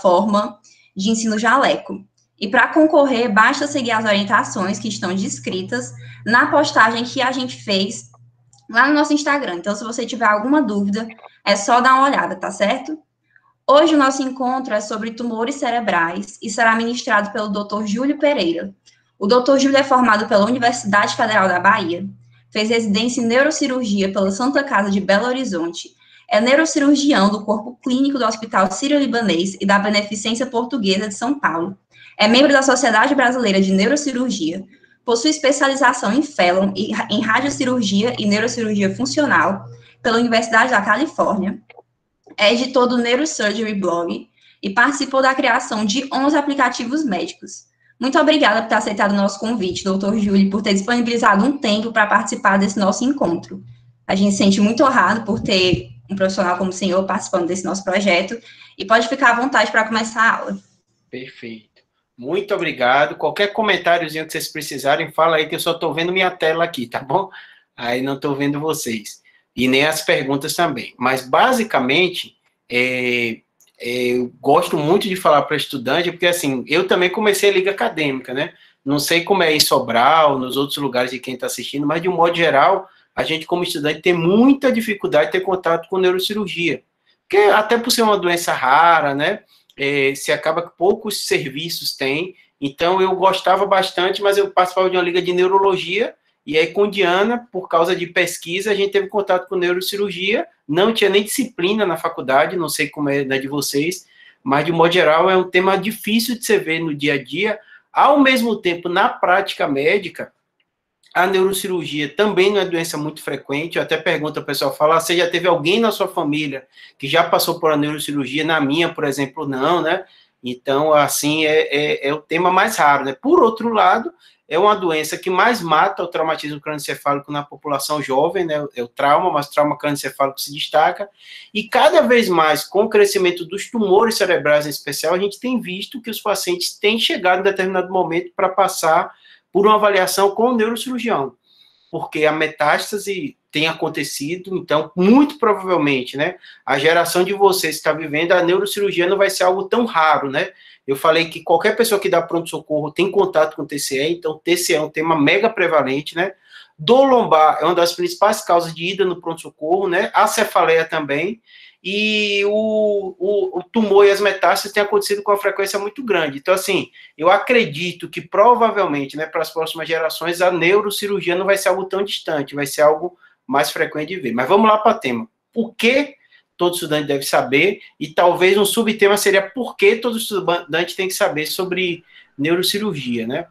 plataforma de ensino Jaleco. E para concorrer, basta seguir as orientações que estão descritas na postagem que a gente fez lá no nosso Instagram. Então, se você tiver alguma dúvida, é só dar uma olhada, tá certo? Hoje o nosso encontro é sobre tumores cerebrais e será ministrado pelo Dr. Júlio Pereira. O Dr. Júlio é formado pela Universidade Federal da Bahia, fez residência em neurocirurgia pela Santa Casa de Belo Horizonte, é neurocirurgião do Corpo Clínico do Hospital Sírio-Libanês e da Beneficência Portuguesa de São Paulo, é membro da Sociedade Brasileira de Neurocirurgia, possui especialização em Fellow em Radiocirurgia e Neurocirurgia Funcional pela Universidade da Califórnia, é editor do Neurosurgery Blog e participou da criação de 11 aplicativos médicos. Muito obrigada por ter aceitado o nosso convite, doutor Júlio, por ter disponibilizado um tempo para participar desse nosso encontro. A gente se sente muito honrado por ter um profissional como o senhor participando desse nosso projeto e pode ficar à vontade para começar a aula. Perfeito. Muito obrigado. Qualquer comentáriozinho que vocês precisarem, fala aí que eu só estou vendo minha tela aqui, tá bom? Aí não estou vendo vocês. E nem as perguntas também. Mas, basicamente, eu gosto muito de falar para estudante, porque, assim, eu também comecei a liga acadêmica, né? Não sei como é em Sobral, nos outros lugares de quem está assistindo, mas, de um modo geral, a gente, como estudante, tem muita dificuldade de ter contato com neurocirurgia. Porque, até por ser uma doença rara, né? Se acaba que poucos serviços têm. Então, eu gostava bastante, mas eu participava de uma liga de neurologia. E aí, com Diana, por causa de pesquisa, a gente teve contato com neurocirurgia, não tinha nem disciplina na faculdade, não sei como é da de vocês, mas, de modo geral, é um tema difícil de se ver no dia a dia. Ao mesmo tempo, na prática médica, a neurocirurgia também não é doença muito frequente. Eu até pergunto, o pessoal fala, você já teve alguém na sua família que já passou por a neurocirurgia? Na minha, por exemplo, não, né? Então, assim, é o tema mais raro, né? Por outro lado, é uma doença que mais mata o traumatismo crânioencefálico na população jovem, né? É o trauma, mas o trauma crânioencefálico se destaca. E cada vez mais, com o crescimento dos tumores cerebrais em especial, a gente tem visto que os pacientes têm chegado em determinado momento para passar por uma avaliação com o neurocirurgião, porque a metástase tem acontecido, então, muito provavelmente, né, a geração de vocês que está vivendo, a neurocirurgia não vai ser algo tão raro, né? Eu falei que qualquer pessoa que dá pronto-socorro tem contato com TCE, então TCE é um tema mega prevalente, né? Dor lombar é uma das principais causas de ida no pronto-socorro, né? A cefaleia também, e o tumor e as metástases têm acontecido com uma frequência muito grande. Então, assim, eu acredito que provavelmente, né, para as próximas gerações, a neurocirurgia não vai ser algo tão distante, vai ser algo mais frequente de ver. Mas vamos lá para o tema. Por que todo estudante deve saber? E talvez um subtema seria por que todo estudante tem que saber sobre neurocirurgia, né?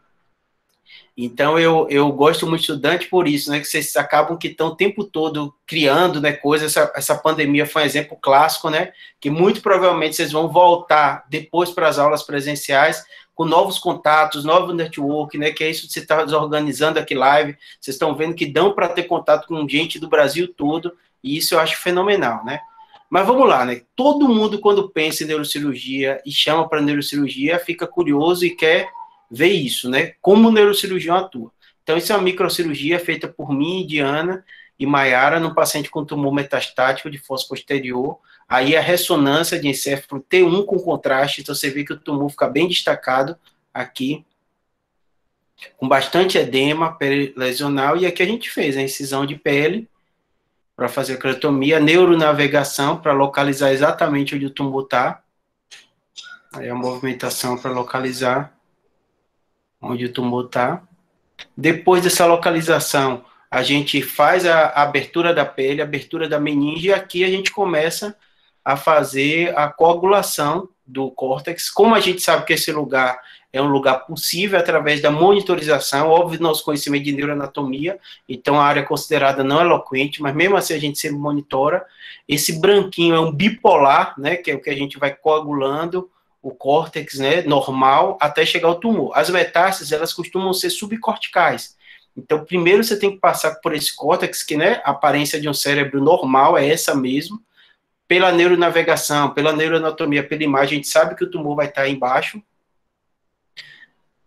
Então, eu gosto muito de estudante por isso, né, que vocês acabam que estão o tempo todo criando, né, coisas. Essa pandemia foi um exemplo clássico, né, que muito provavelmente vocês vão voltar depois para as aulas presenciais com novos contatos, novo network, né, que é isso que você está desorganizando aqui live, vocês estão vendo que dão para ter contato com gente do Brasil todo, e isso eu acho fenomenal, né. Mas vamos lá, né, todo mundo quando pensa em neurocirurgia e chama para neurocirurgia, fica curioso e quer ver isso, né? Como o neurocirurgião atua. Então, isso é uma microcirurgia feita por mim, Diana e Maiara, num paciente com tumor metastático de fossa posterior. Aí a ressonância de encéfalo T1 com contraste, então você vê que o tumor fica bem destacado aqui, com bastante edema perilesional, e aqui a gente fez a incisão de pele para fazer a creatomia, neuronavegação para localizar exatamente onde o tumor está. Aí a movimentação para localizar onde o tumor está. Depois dessa localização, a gente faz a abertura da pele, a abertura da meninge, e aqui a gente começa a fazer a coagulação do córtex. Como a gente sabe que esse lugar é um lugar possível através da monitorização, óbvio, nosso conhecimento de neuroanatomia, então a área considerada não eloquente, mas mesmo assim a gente sempre monitora. Esse branquinho é um bipolar, né, que é o que a gente vai coagulando o córtex, né, normal, até chegar ao tumor. As metástases, elas costumam ser subcorticais. Então, primeiro você tem que passar por esse córtex, que, né, a aparência de um cérebro normal é essa mesmo, pela neuronavegação, pela neuroanatomia, pela imagem, a gente sabe que o tumor vai estar embaixo.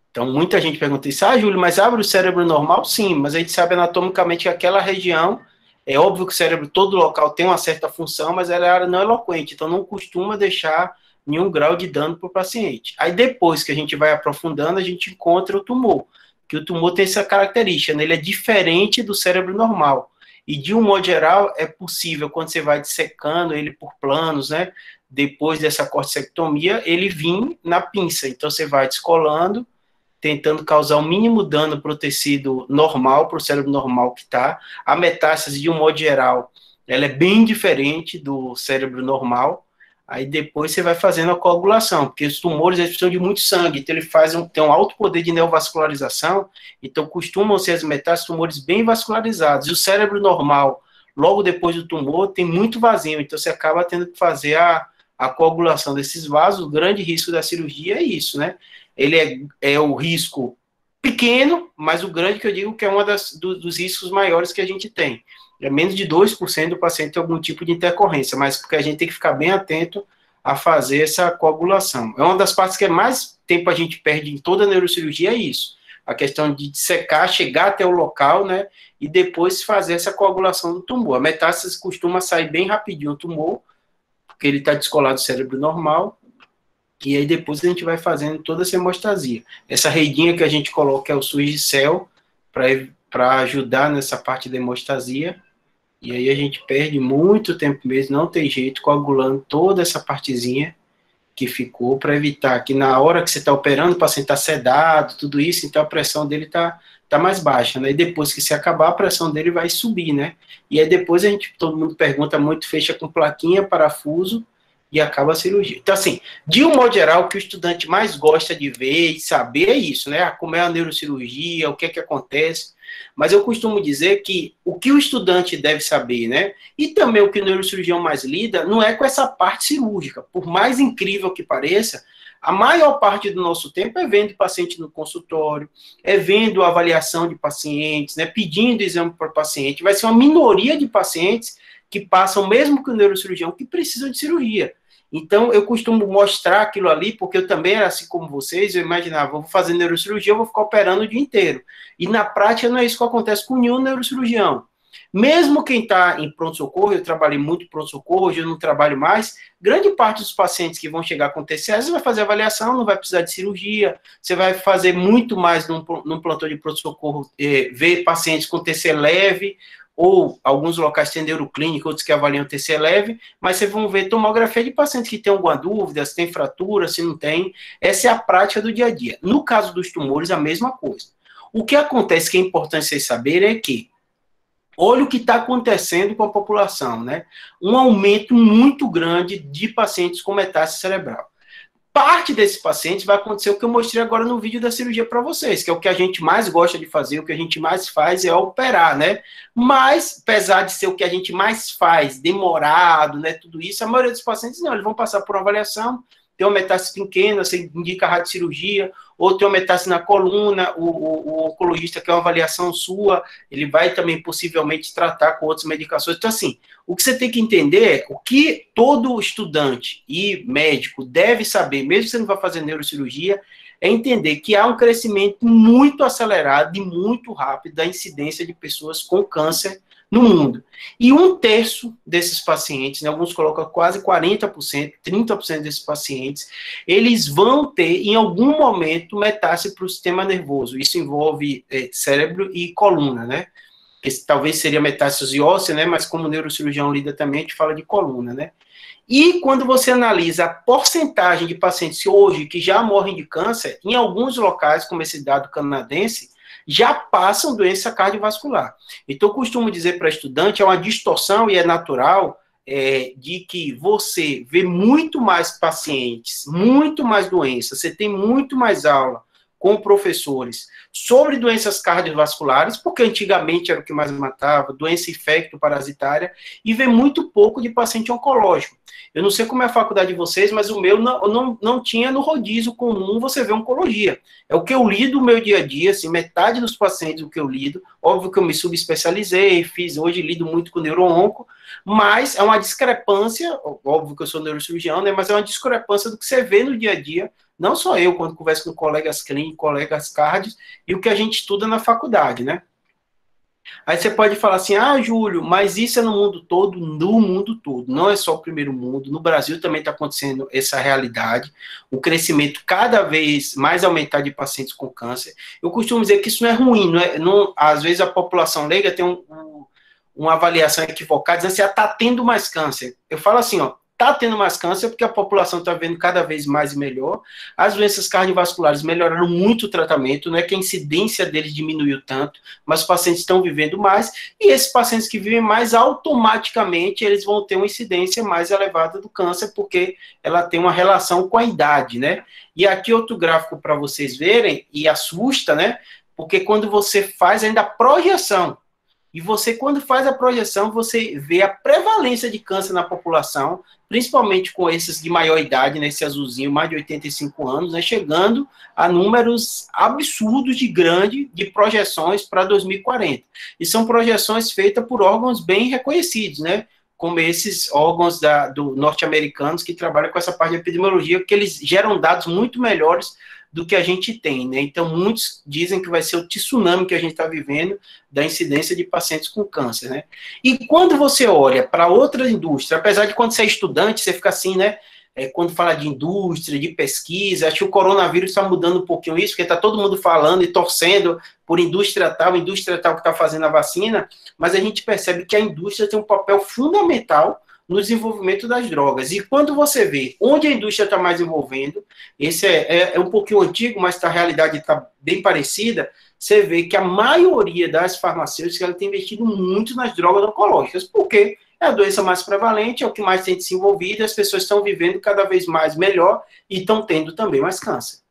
Então, muita gente pergunta isso, Júlio, mas abre o cérebro normal? Sim, mas a gente sabe anatomicamente que aquela região, é óbvio que o cérebro, todo local tem uma certa função, mas ela é área não eloquente, então não costuma deixar nenhum grau de dano para o paciente. Aí depois que a gente vai aprofundando, a gente encontra o tumor, que o tumor tem essa característica, né? Ele é diferente do cérebro normal. E de um modo geral, é possível, quando você vai dissecando ele por planos, né? Depois dessa corticectomia, ele vir na pinça. Então você vai descolando, tentando causar o mínimo dano para o tecido normal, para o cérebro normal que está. A metástase, de um modo geral, ela é bem diferente do cérebro normal. Aí depois você vai fazendo a coagulação, porque os tumores eles precisam de muito sangue, então ele tem um alto poder de neovascularização, então costumam ser as metástases tumores bem vascularizados. E o cérebro normal, logo depois do tumor, tem muito vazio, então você acaba tendo que fazer a coagulação desses vasos. O grande risco da cirurgia é isso, né? Ele é o risco pequeno, mas o grande que eu digo que é um dos riscos maiores que a gente tem. É menos de 2% do paciente tem algum tipo de intercorrência, mas porque a gente tem que ficar bem atento a fazer essa coagulação. É uma das partes que mais tempo a gente perde em toda a neurocirurgia, é isso. A questão de dissecar, chegar até o local, né, e depois fazer essa coagulação do tumor. A metástase costuma sair bem rapidinho o tumor, porque ele está descolado do cérebro normal, e aí depois a gente vai fazendo toda essa hemostasia. Essa redinha que a gente coloca é o Surgicel, para ajudar nessa parte da hemostasia, e aí a gente perde muito tempo mesmo, não tem jeito, coagulando toda essa partezinha que ficou, para evitar que na hora que você está operando, o paciente está sedado, tudo isso, então a pressão dele está mais baixa, né? E depois que se acabar, a pressão dele vai subir, né? E aí depois todo mundo pergunta muito, fecha com plaquinha, parafuso, e acaba a cirurgia. Então, assim, de um modo geral, o que o estudante mais gosta de ver e saber é isso, né? Como é a neurocirurgia, o que é que acontece. Mas eu costumo dizer que o que o estudante deve saber, né? E também o que o neurocirurgião mais lida, não é com essa parte cirúrgica. Por mais incrível que pareça, a maior parte do nosso tempo é vendo paciente no consultório, é vendo avaliação de pacientes, né? Pedindo exame para o paciente. Vai ser uma minoria de pacientes que passam, mesmo com o neurocirurgião, que precisam de cirurgia. Então, eu costumo mostrar aquilo ali, porque eu também era assim como vocês, eu imaginava, vou fazer neurocirurgia, eu vou ficar operando o dia inteiro. E na prática não é isso que acontece com nenhum neurocirurgião. Mesmo quem está em pronto-socorro, eu trabalhei muito em pronto-socorro, hoje eu não trabalho mais, grande parte dos pacientes que vão chegar com TCA, você vai fazer avaliação, não vai precisar de cirurgia, você vai fazer muito mais num plantão de pronto-socorro, ver pacientes com TC leve, ou alguns locais têm neuroclínica, outros que avaliam TC leve, mas vocês vão ver tomografia de pacientes que têm alguma dúvida, se tem fratura, se não tem. Essa é a prática do dia a dia. No caso dos tumores, a mesma coisa. O que acontece, que é importante vocês saberem, é que olha o que está acontecendo com a população, né? Um aumento muito grande de pacientes com metástase cerebral. Parte desses pacientes vai acontecer o que eu mostrei agora no vídeo da cirurgia para vocês, que é o que a gente mais gosta de fazer, o que a gente mais faz é operar, né? Mas, apesar de ser o que a gente mais faz, demorado, né, tudo isso, a maioria dos pacientes não, eles vão passar por uma avaliação, tem uma metástase pequena, você indica a radiocirurgia, ou tem uma metástase na coluna, o oncologista quer uma avaliação sua, ele vai também possivelmente tratar com outras medicações. Então, assim, o que você tem que entender é o que todo estudante e médico deve saber, mesmo que você não vá fazer neurocirurgia, é entender que há um crescimento muito acelerado e muito rápido da incidência de pessoas com câncer no mundo. E 1/3 desses pacientes, né, alguns colocam quase 40%, 30% desses pacientes, eles vão ter, em algum momento, metástase para o sistema nervoso. Isso envolve cérebro e coluna, né? Esse talvez seria metástase óssea, né? Mas como o neurocirurgião lida também, a gente fala de coluna, né? E quando você analisa a porcentagem de pacientes hoje que já morrem de câncer, em alguns locais, como esse dado canadense, já passam doença cardiovascular. Então, eu costumo dizer para estudante, é uma distorção e é natural de que você vê muito mais pacientes, muito mais doenças, você tem muito mais aula com professores sobre doenças cardiovasculares, porque antigamente era o que mais matava, doença infecto-parasitária, e vê muito pouco de paciente oncológico. Eu não sei como é a faculdade de vocês, mas o meu não tinha no rodízio comum você ver oncologia. É o que eu lido no meu dia a dia, assim, metade dos pacientes o que eu lido. Óbvio que eu me subespecializei, hoje lido muito com neuro-onco, mas é uma discrepância, óbvio que eu sou neurocirurgião, né, mas é uma discrepância do que você vê no dia a dia, não só eu, quando converso com colegas clínicos, colegas cardios, e o que a gente estuda na faculdade, né? Aí você pode falar assim, ah, Júlio, mas isso é no mundo todo? No mundo todo, não é só o primeiro mundo. No Brasil também está acontecendo essa realidade, o crescimento cada vez mais aumentado de pacientes com câncer. Eu costumo dizer que isso não é ruim, às vezes a população leiga tem uma avaliação equivocada, dizendo assim, ah, está tendo mais câncer. Eu falo assim, ó, está tendo mais câncer porque a população está vendo cada vez mais e melhor. As doenças cardiovasculares melhoraram muito o tratamento, não é que a incidência deles diminuiu tanto, mas os pacientes estão vivendo mais, e esses pacientes que vivem mais, automaticamente, eles vão ter uma incidência mais elevada do câncer, porque ela tem uma relação com a idade, né? E aqui outro gráfico para vocês verem, e assusta, né? Porque quando você faz ainda a projeção, e você, quando faz a projeção, você vê a prevalência de câncer na população, principalmente com esses de maior idade, nesse azulzinho, mais de 85 anos, né, chegando a números absurdos de grande de projeções para 2040. E são projeções feitas por órgãos bem reconhecidos, né, como esses órgãos do norte-americanos que trabalham com essa parte de epidemiologia, que eles geram dados muito melhores do que a gente tem, né? Então, muitos dizem que vai ser o tsunami que a gente está vivendo da incidência de pacientes com câncer, né? E quando você olha para outra indústria, apesar de quando você é estudante, você fica assim, né? Quando fala de indústria, de pesquisa, acho que o coronavírus está mudando um pouquinho isso, porque está todo mundo falando e torcendo por indústria tal que está fazendo a vacina, mas a gente percebe que a indústria tem um papel fundamental no desenvolvimento das drogas. E quando você vê onde a indústria está mais envolvendo, esse é um pouquinho antigo, mas a realidade está bem parecida, você vê que a maioria das farmacêuticas tem investido muito nas drogas oncológicas, porque é a doença mais prevalente, é o que mais tem desenvolvido, as pessoas estão vivendo cada vez mais melhor e estão tendo também mais câncer.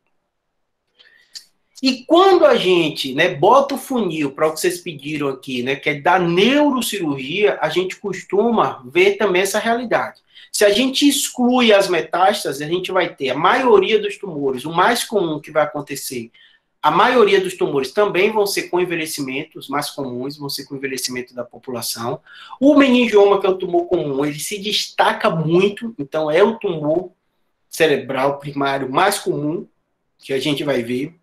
E quando a gente, né, bota o funil para o que vocês pediram aqui, né, que é da neurocirurgia, a gente costuma ver também essa realidade. Se a gente exclui as metástases, a gente vai ter a maioria dos tumores, o mais comum que vai acontecer, a maioria dos tumores também vão ser com envelhecimento, os mais comuns vão ser com envelhecimento da população. O meningioma, que é o tumor comum, ele se destaca muito, então é o tumor cerebral primário mais comum que a gente vai ver.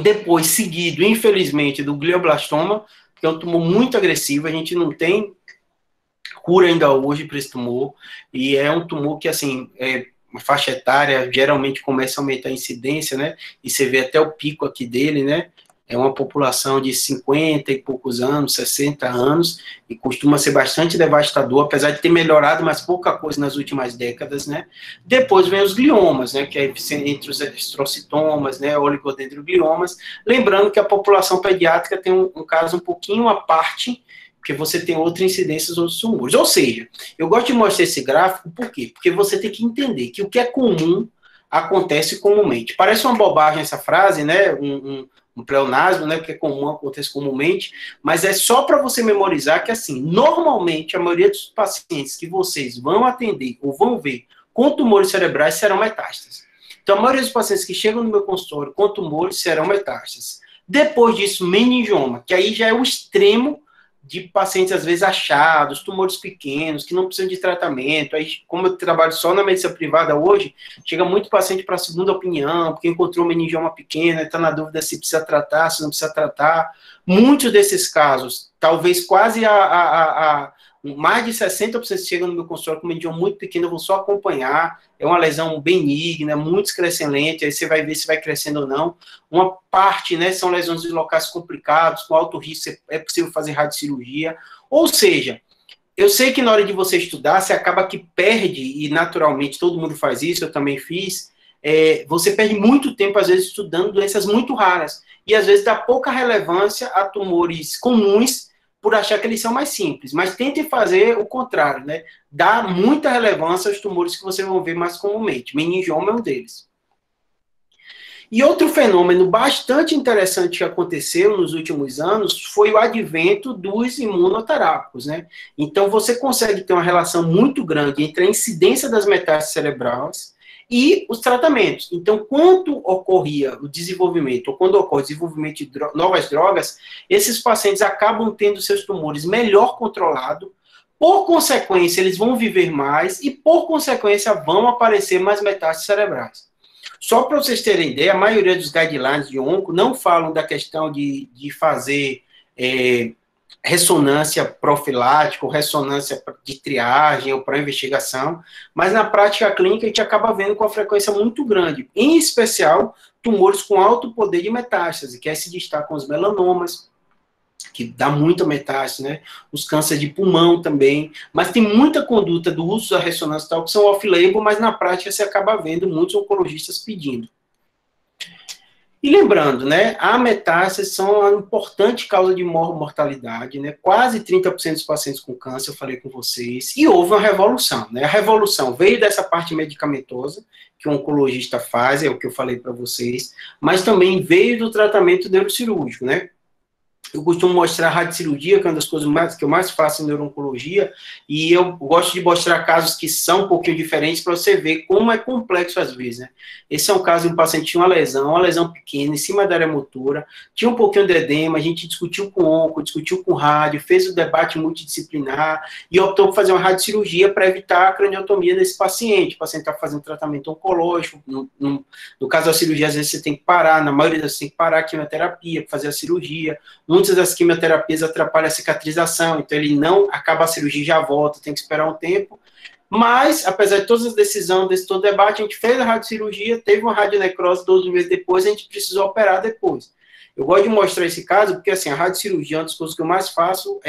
Depois, seguido, infelizmente, do glioblastoma, que é um tumor muito agressivo, a gente não tem cura ainda hoje para esse tumor, e é um tumor que, assim, uma faixa etária geralmente começa a aumentar a incidência, né, e você vê até o pico aqui dele, né, é uma população de 50 e poucos anos, 60 anos, e costuma ser bastante devastador, apesar de ter melhorado, mas pouca coisa nas últimas décadas, né. Depois vem os gliomas, né, que é entre os estrocitomas, né, oligodendrogliomas, lembrando que a população pediátrica tem um caso um pouquinho à parte, porque você tem outra incidência dos tumores. Ou seja, eu gosto de mostrar esse gráfico, por quê? Porque você tem que entender que o que é comum acontece comumente. Parece uma bobagem essa frase, né, um pleonasmo, né, porque é comum, acontece comumente, mas é só para você memorizar que, assim, normalmente, a maioria dos pacientes que vocês vão atender ou vão ver com tumores cerebrais serão metástases. Então, a maioria dos pacientes que chegam no meu consultório com tumores serão metástases. Depois disso, meningioma, que aí já é o extremo de pacientes, às vezes, achados, tumores pequenos, que não precisam de tratamento. Aí, como eu trabalho só na medicina privada hoje, chega muito paciente para segunda opinião, porque encontrou um meningioma pequeno, está na dúvida se precisa tratar, se não precisa tratar. Muitos desses casos, talvez quase mais de 60% chegam no meu consultório com meningioma muito pequeno, eu vou só acompanhar, é uma lesão benigna, muito excrescente, aí você vai ver se vai crescendo ou não. Uma parte, né, são lesões de locais complicados, com alto risco, é possível fazer radiocirurgia. Ou seja, eu sei que na hora de você estudar, você acaba que perde, e naturalmente todo mundo faz isso, eu também fiz, você perde muito tempo, às vezes, estudando doenças muito raras, e às vezes dá pouca relevância a tumores comuns, por achar que eles são mais simples, mas tente fazer o contrário, né? Dá muita relevância aos tumores que você vai ver mais comumente. Meningioma é um deles. E outro fenômeno bastante interessante que aconteceu nos últimos anos foi o advento dos imunoterápicos, né? Então, você consegue ter uma relação muito grande entre a incidência das metástases cerebrais e os tratamentos. Então, quando ocorria o desenvolvimento, ou quando ocorre o desenvolvimento de novas drogas, esses pacientes acabam tendo seus tumores melhor controlados, por consequência, eles vão viver mais e, por consequência, vão aparecer mais metástases cerebrais. Só para vocês terem ideia, a maioria dos guidelines de onco não falam da questão de fazer ressonância profilática, ou ressonância de triagem, ou para investigação, mas na prática clínica a gente acaba vendo com uma frequência muito grande, em especial tumores com alto poder de metástase, que aí se destacam os melanomas, que dá muita metástase, né? Os cânceres de pulmão também, mas tem muita conduta do uso da ressonância tal que são off-label, mas na prática você acaba vendo muitos oncologistas pedindo. E lembrando, né, a metástase são uma importante causa de mortalidade, né, quase 30% dos pacientes com câncer, eu falei com vocês, e houve uma revolução, né, a revolução veio dessa parte medicamentosa, que o oncologista faz, é o que eu falei para vocês, mas também veio do tratamento neurocirúrgico, né. Eu costumo mostrar a radiocirurgia, que é uma das coisas que eu mais faço em neuro-oncologia, e eu gosto de mostrar casos que são um pouquinho diferentes para você ver como é complexo às vezes, né? Esse é um caso de um paciente que tinha uma lesão pequena, em cima da área motora, tinha um pouquinho de edema, a gente discutiu com onco, discutiu com rádio, fez o debate multidisciplinar, e optou por fazer uma radiocirurgia para evitar a craniotomia desse paciente. O paciente está fazendo tratamento oncológico, no caso da cirurgia, às vezes você tem que parar, na maioria das vezes você tem que parar a quimioterapia para fazer a cirurgia. Muitas das quimioterapias atrapalham a cicatrização, então ele não acaba a cirurgia e já volta, tem que esperar um tempo. Mas, apesar de todas as decisões desse todo debate, a gente fez a radiocirurgia, teve uma radionecrose 12 meses depois, a gente precisou operar depois. Eu gosto de mostrar esse caso, porque assim, a radiocirurgia é uma das coisas que eu mais faço,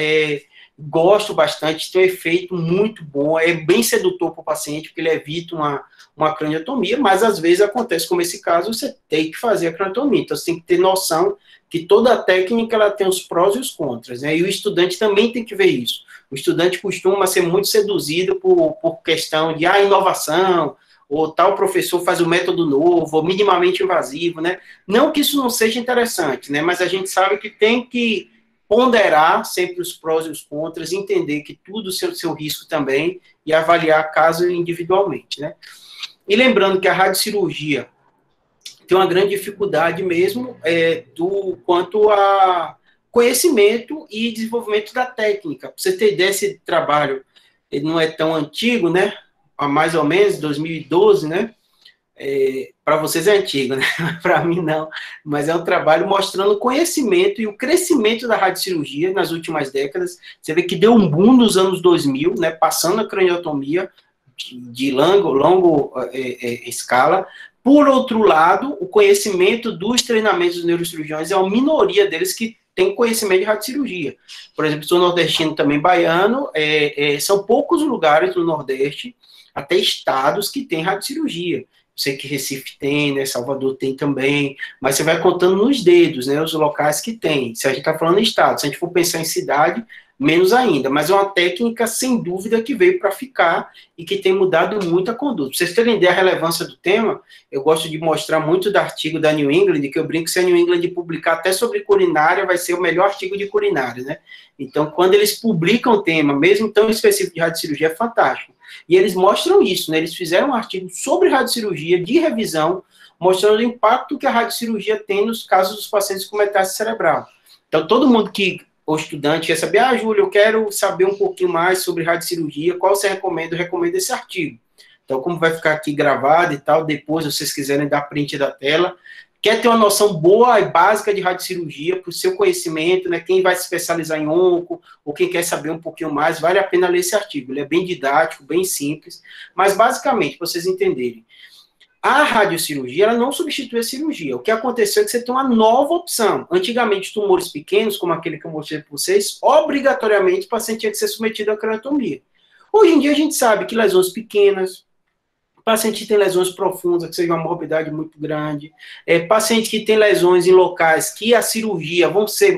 gosto bastante, tem um efeito muito bom, é bem sedutor para o paciente, porque ele evita uma craniotomia, mas às vezes acontece como esse caso, você tem que fazer a craniotomia, então você tem que ter noção que toda a técnica ela tem os prós e os contras, né? E o estudante também tem que ver isso. O estudante costuma ser muito seduzido por questão de inovação, ou tal professor faz um método novo, ou minimamente invasivo, né? Não que isso não seja interessante, né? Mas a gente sabe que tem que ponderar sempre os prós e os contras, entender que tudo tem o seu risco também, e avaliar caso individualmente, né? E lembrando que a radiocirurgia tem uma grande dificuldade mesmo quanto a conhecimento e desenvolvimento da técnica. Para você ter ideia, esse trabalho ele não é tão antigo, né? Há mais ou menos 2012, né? Para vocês é antigo, né? Para mim não. Mas é um trabalho mostrando o conhecimento e o crescimento da radiocirurgia nas últimas décadas. Você vê que deu um boom nos anos 2000, né? Passando a craniotomia de longa escala. Por outro lado, o conhecimento dos treinamentos dos neurocirurgiões é uma minoria deles que tem conhecimento de radiocirurgia. Por exemplo, sou nordestino também baiano, são poucos lugares no Nordeste, até estados, que tem radiocirurgia. Eu sei que Recife tem, né, Salvador tem também, mas você vai contando nos dedos, né, os locais que tem. Se a gente está falando em estado, se a gente for pensar em cidade, menos ainda, mas é uma técnica, sem dúvida, que veio para ficar e que tem mudado muito a conduta. Para vocês terem ideia da relevância do tema, eu gosto de mostrar muito do artigo da New England, que eu brinco que se a New England publicar até sobre culinária, vai ser o melhor artigo de culinária, né? Então, quando eles publicam o tema, mesmo tão específico de radiocirurgia, é fantástico. E eles mostram isso, né? Eles fizeram um artigo sobre radiocirurgia, de revisão, mostrando o impacto que a radiocirurgia tem nos casos dos pacientes com metástase cerebral. Então, todo mundo o estudante quer saber, Júlio, eu quero saber um pouquinho mais sobre radiocirurgia, qual você recomenda? Eu recomendo esse artigo. Então, como vai ficar aqui gravado e tal, depois, se vocês quiserem dar print da tela, quer ter uma noção boa e básica de radiocirurgia, para o seu conhecimento, né, quem vai se especializar em onco, ou quem quer saber um pouquinho mais, vale a pena ler esse artigo. Ele é bem didático, bem simples, mas, basicamente, para vocês entenderem, a radiocirurgia, ela não substitui a cirurgia. O que aconteceu é que você tem uma nova opção. Antigamente, tumores pequenos, como aquele que eu mostrei para vocês, obrigatoriamente o paciente tinha que ser submetido à craniotomia. Hoje em dia, a gente sabe que lesões pequenas, paciente que tem lesões profundas, que seja uma morbidade muito grande, paciente que tem lesões em locais que a cirurgia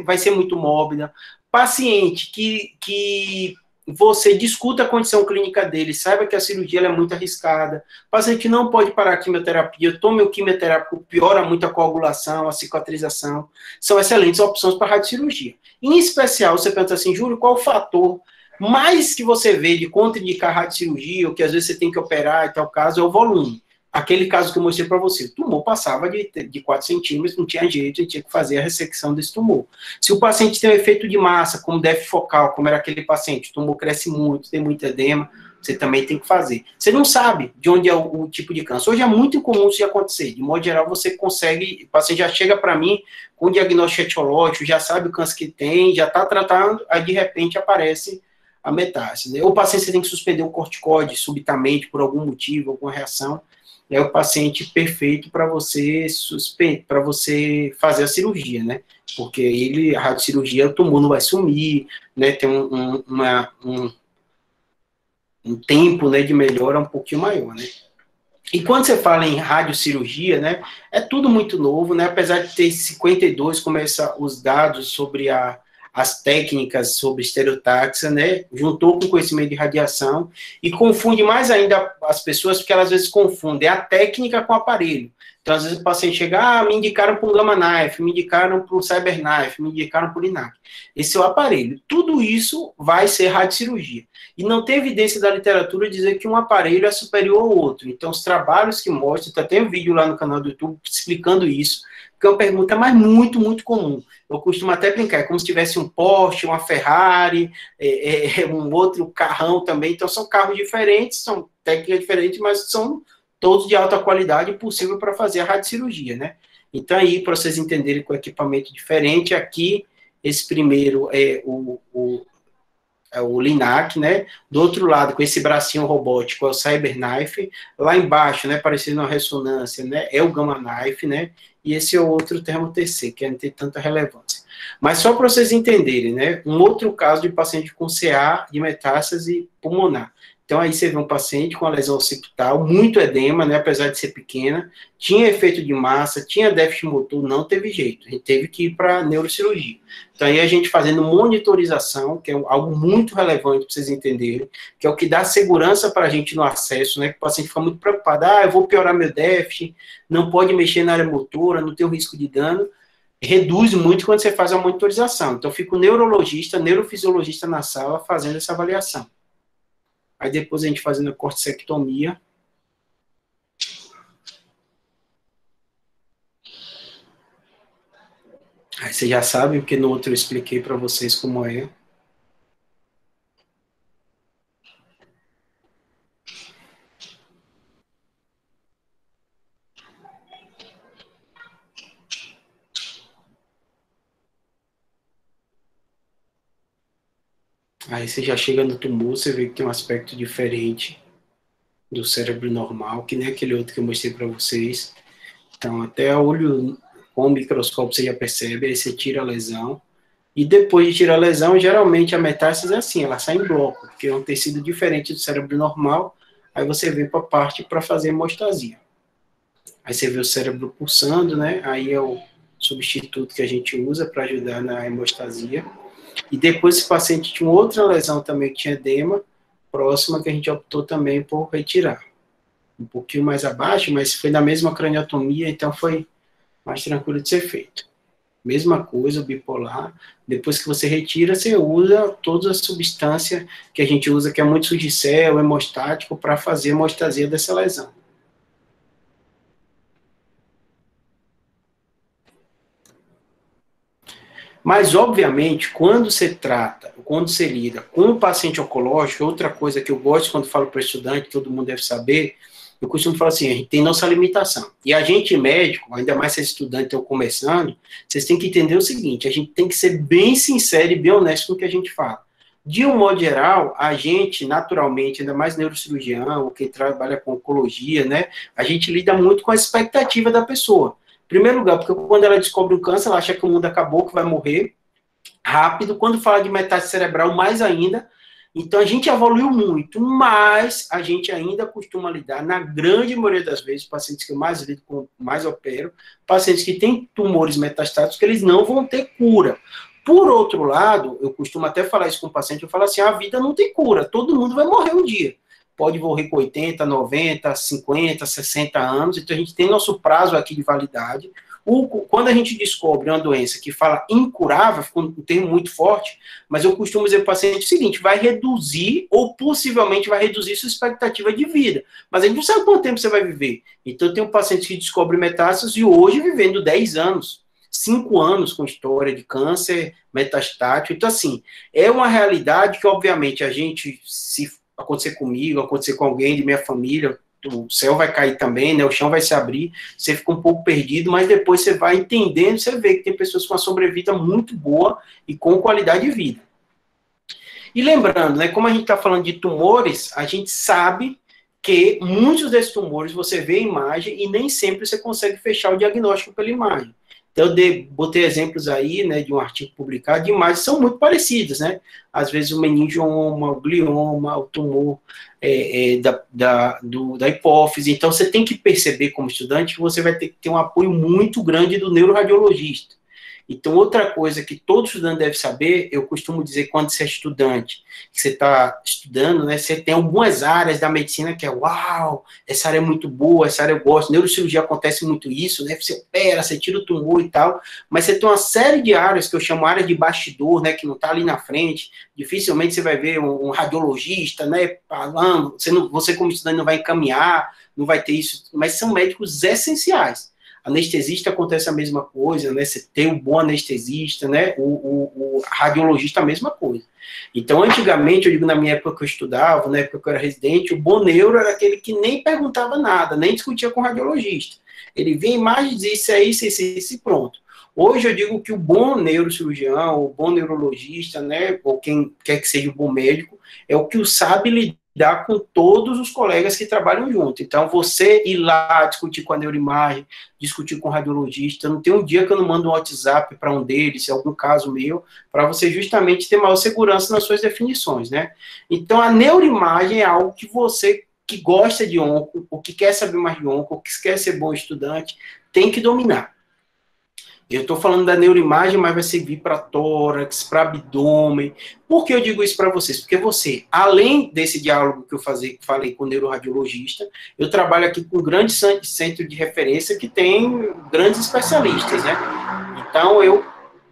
vai ser muito mórbida, paciente que você discuta a condição clínica dele, saiba que a cirurgia é muito arriscada, paciente não pode parar a quimioterapia, tome o quimioterápico, piora muito a coagulação, a cicatrização, são excelentes opções para a radiocirurgia. Em especial, você pensa assim, Júlio, qual o fator mais que você vê de contraindicar a radiocirurgia, ou que às vezes você tem que operar e tal caso, é o volume. Aquele caso que eu mostrei para você, o tumor passava de 4 centímetros, não tinha jeito, a gente tinha que fazer a ressecção desse tumor. Se o paciente tem um efeito de massa, como déficit focal, como era aquele paciente, o tumor cresce muito, tem muito edema, você também tem que fazer. Você não sabe de onde é o tipo de câncer. Hoje é muito comum isso acontecer. De modo geral, você consegue, o paciente já chega para mim com diagnóstico etiológico, já sabe o câncer que tem, já está tratando, aí de repente aparece a metástase, né? Ou o paciente tem que suspender o corticoide subitamente por algum motivo, alguma reação, é o paciente perfeito para você fazer a cirurgia, né? Porque ele, a radiocirurgia, o tumor não vai sumir, né? Tem um tempo, né, de melhora um pouquinho maior, né? E quando você fala em radiocirurgia, né, é tudo muito novo, né? Apesar de ter 52, começa os dados sobre as técnicas sobre estereotaxia, né? Juntou com o conhecimento de radiação e confunde mais ainda as pessoas, porque elas às vezes confundem a técnica com o aparelho. Então, às vezes o paciente chega, me indicaram para um Gamma Knife, me indicaram para um Cyber Knife, me indicaram para o Linac. Esse é o aparelho. Tudo isso vai ser radiocirurgia. E não tem evidência da literatura dizer que um aparelho é superior ao outro. Então, os trabalhos que mostram, tem um vídeo lá no canal do YouTube explicando isso, que é uma pergunta, mas muito, muito comum. Eu costumo até brincar, é como se tivesse um Porsche, uma Ferrari, um outro carrão também. Então, são carros diferentes, são técnicas diferentes, mas são todos de alta qualidade e possível para fazer a radiocirurgia, né? Então, aí, para vocês entenderem com equipamento diferente, aqui, esse primeiro é o Linac, né? Do outro lado, com esse bracinho robótico, é o CyberKnife. Lá embaixo, né, parecendo uma ressonância, né, é o Gamma Knife, né? E esse é o outro termo TC, que não tem tanta relevância. Mas só para vocês entenderem, né? Um outro caso de paciente com CA de metástase pulmonar. Então, aí você vê um paciente com a lesão occipital, muito edema, né, apesar de ser pequena, tinha efeito de massa, tinha déficit motor, não teve jeito, a gente teve que ir para neurocirurgia. Então, aí a gente fazendo monitorização, que é algo muito relevante para vocês entenderem, que é o que dá segurança para a gente no acesso, né, que o paciente fica muito preocupado, eu vou piorar meu déficit, não pode mexer na área motora, não tem o risco de dano, reduz muito quando você faz a monitorização. Então, fica o neurologista, neurofisiologista na sala fazendo essa avaliação. Aí depois a gente fazendo a corticectomia. Aí vocês já sabem, porque no outro eu expliquei para vocês como é. Aí você já chega no tumor, você vê que tem um aspecto diferente do cérebro normal, que nem aquele outro que eu mostrei para vocês. Então, até a olho com o microscópio você já percebe, aí você tira a lesão. E depois de tirar a lesão, geralmente a metástase é assim, ela sai em bloco, porque é um tecido diferente do cérebro normal, aí você vem para a parte para fazer hemostasia. Aí você vê o cérebro pulsando, né? Aí é o substituto que a gente usa para ajudar na hemostasia. E depois esse paciente tinha outra lesão também, que tinha edema, próxima, que a gente optou também por retirar. Um pouquinho mais abaixo, mas foi na mesma craniotomia, então foi mais tranquilo de ser feito. Mesma coisa, o bipolar. Depois que você retira, você usa toda a substância que a gente usa, que é muito sugicel, hemostático, para fazer a hemostasia dessa lesão. Mas, obviamente, quando você lida com um paciente oncológico, outra coisa que eu gosto quando falo para estudante, todo mundo deve saber, eu costumo falar assim, a gente tem nossa limitação. E a gente, médico, ainda mais se estudantes estão começando, vocês têm que entender o seguinte, a gente tem que ser bem sincero e bem honesto com o que a gente fala. De um modo geral, a gente, naturalmente, ainda mais neurocirurgião, ou quem trabalha com oncologia, né, a gente lida muito com a expectativa da pessoa. Em primeiro lugar, porque quando ela descobre o câncer, ela acha que o mundo acabou, que vai morrer rápido. Quando fala de metástase cerebral, mais ainda. Então, a gente evoluiu muito, mas a gente ainda costuma lidar, na grande maioria das vezes, pacientes que eu mais lido com, mais opero, pacientes que têm tumores metastáticos, que eles não vão ter cura. Por outro lado, eu costumo até falar isso com o paciente, eu falo assim, a vida não tem cura, todo mundo vai morrer um dia. Pode morrer com 80, 90, 50, 60 anos, então a gente tem nosso prazo aqui de validade. Quando a gente descobre uma doença que fala incurável, ficou um termo muito forte, mas eu costumo dizer para o paciente o seguinte, vai reduzir ou possivelmente vai reduzir sua expectativa de vida, mas a gente não sabe quanto tempo você vai viver. Então tem um paciente que descobre metástase e hoje vivendo 10 anos, 5 anos com história de câncer metastático, então assim, é uma realidade que obviamente a gente se acontecer comigo, acontecer com alguém de minha família, o céu vai cair também, né? O chão vai se abrir, você fica um pouco perdido, mas depois você vai entendendo, você vê que tem pessoas com uma sobrevida muito boa e com qualidade de vida. E lembrando, né, como a gente está falando de tumores, a gente sabe que muitos desses tumores você vê a imagem e nem sempre você consegue fechar o diagnóstico pela imagem. Então, eu botei exemplos aí, né, de um artigo publicado, de imagens que são muito parecidas, né? Às vezes o meningioma, o glioma, o tumor da hipófise. Então, você tem que perceber como estudante que você vai ter que ter um apoio muito grande do neuroradiologista. Então, outra coisa que todo estudante deve saber, eu costumo dizer quando você é estudante, que você está estudando, né, você tem algumas áreas da medicina que é, uau, essa área é muito boa, essa área eu gosto, neurocirurgia acontece muito isso, né, você opera, você tira o tumor e tal, mas você tem uma série de áreas que eu chamo área de bastidor, né, que não está ali na frente, dificilmente você vai ver um radiologista, né, falando, você como estudante não vai encaminhar, não vai ter isso, mas são médicos essenciais. Anestesista acontece a mesma coisa, né? Você tem um bom anestesista, né? O radiologista a mesma coisa. Então, antigamente, eu digo na minha época que eu estudava, na época que eu era residente, o bom neuro era aquele que nem perguntava nada, nem discutia com o radiologista. Ele via a imagem e dizia isso é isso, e pronto. Hoje eu digo que o bom neurocirurgião, o bom neurologista, né? Ou quem quer que seja o bom médico, é o que sabe lidar com todos os colegas que trabalham junto. Então, você ir lá discutir com a neuroimagem, discutir com o radiologista, não tem um dia que eu não mando um WhatsApp para um deles, se é algum caso meu, para você justamente ter maior segurança nas suas definições, né? Então, a neuroimagem é algo que você que gosta de onco, ou que quer saber mais de onco, ou que quer ser bom estudante, tem que dominar. Eu estou falando da neuroimagem, mas vai servir para tórax, para abdômen. Por que eu digo isso para vocês? Porque você, além desse diálogo que eu falei com o neuroradiologista, eu trabalho aqui com um grande centro de referência que tem grandes especialistas, né? Então, eu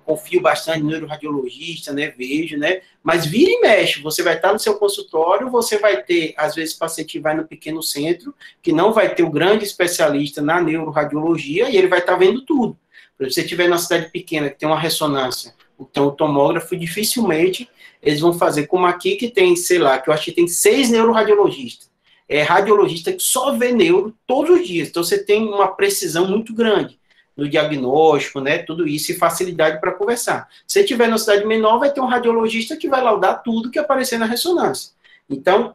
confio bastante no neuroradiologista, né? Vejo, né? Mas vira e mexe, você vai estar no seu consultório, você vai ter, às vezes, paciente que vai no pequeno centro, que não vai ter o grande especialista na neuroradiologia, e ele vai estar vendo tudo. Se você estiver numa cidade pequena que tem uma ressonância, então o tomógrafo, dificilmente eles vão fazer como aqui que tem, sei lá, que eu acho que tem 6 neuroradiologistas. É radiologista que só vê neuro todos os dias. Então você tem uma precisão muito grande no diagnóstico, né? Tudo isso e facilidade para conversar. Se você estiver numa cidade menor, vai ter um radiologista que vai laudar tudo que aparecer na ressonância. Então,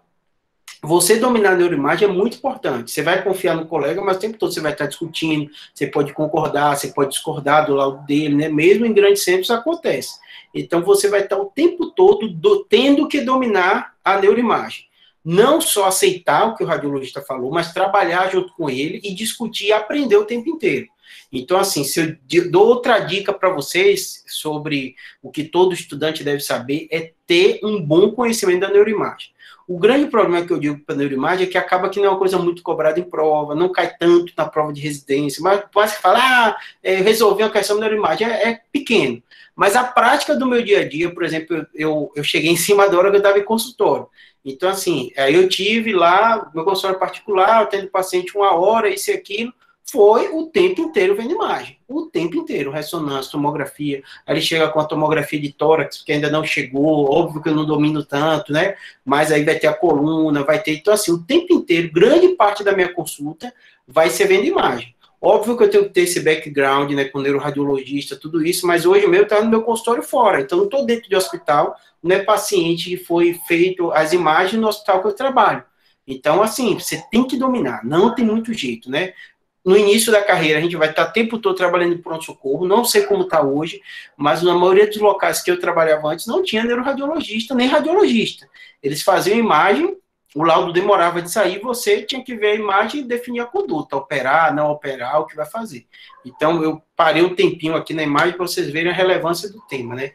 você dominar a neuroimagem é muito importante. Você vai confiar no colega, mas o tempo todo você vai estar discutindo, você pode concordar, você pode discordar do laudo dele, né? Mesmo em grandes centros isso acontece. Então, você vai estar o tempo todo tendo que dominar a neuroimagem. Não só aceitar o que o radiologista falou, mas trabalhar junto com ele e discutir e aprender o tempo inteiro. Então, assim, se eu dou outra dica para vocês sobre o que todo estudante deve saber, é ter um bom conhecimento da neuroimagem. O grande problema que eu digo para a neuroimagem é que acaba que não é uma coisa muito cobrada em prova, não cai tanto na prova de residência, mas quase que fala, resolver uma questão da neuroimagem, é pequeno. Mas a prática do meu dia a dia, por exemplo, eu cheguei em cima da hora que eu estava em consultório. Então, assim, eu tive lá, meu consultório particular, eu tendo paciente 1 hora, isso e aquilo, foi o tempo inteiro vendo imagem, o tempo inteiro, ressonância, tomografia, aí ele chega com a tomografia de tórax, que ainda não chegou, óbvio que eu não domino tanto, né, mas aí vai ter a coluna, vai ter, então assim, o tempo inteiro, grande parte da minha consulta vai ser vendo imagem. Óbvio que eu tenho que ter esse background, né, com neuroradiologista, tudo isso, mas hoje o meu está no meu consultório fora, então não estou dentro de hospital, não é paciente que foi feito as imagens no hospital que eu trabalho. Então, assim, você tem que dominar, não tem muito jeito, né? No início da carreira, a gente vai estar o tempo todo trabalhando em pronto-socorro, não sei como está hoje, mas na maioria dos locais que eu trabalhava antes, não tinha neuroradiologista, nem radiologista. Eles faziam imagem, o laudo demorava de sair, você tinha que ver a imagem e definir a conduta, operar, não operar, o que vai fazer. Então, eu parei um tempinho aqui na imagem para vocês verem a relevância do tema, né?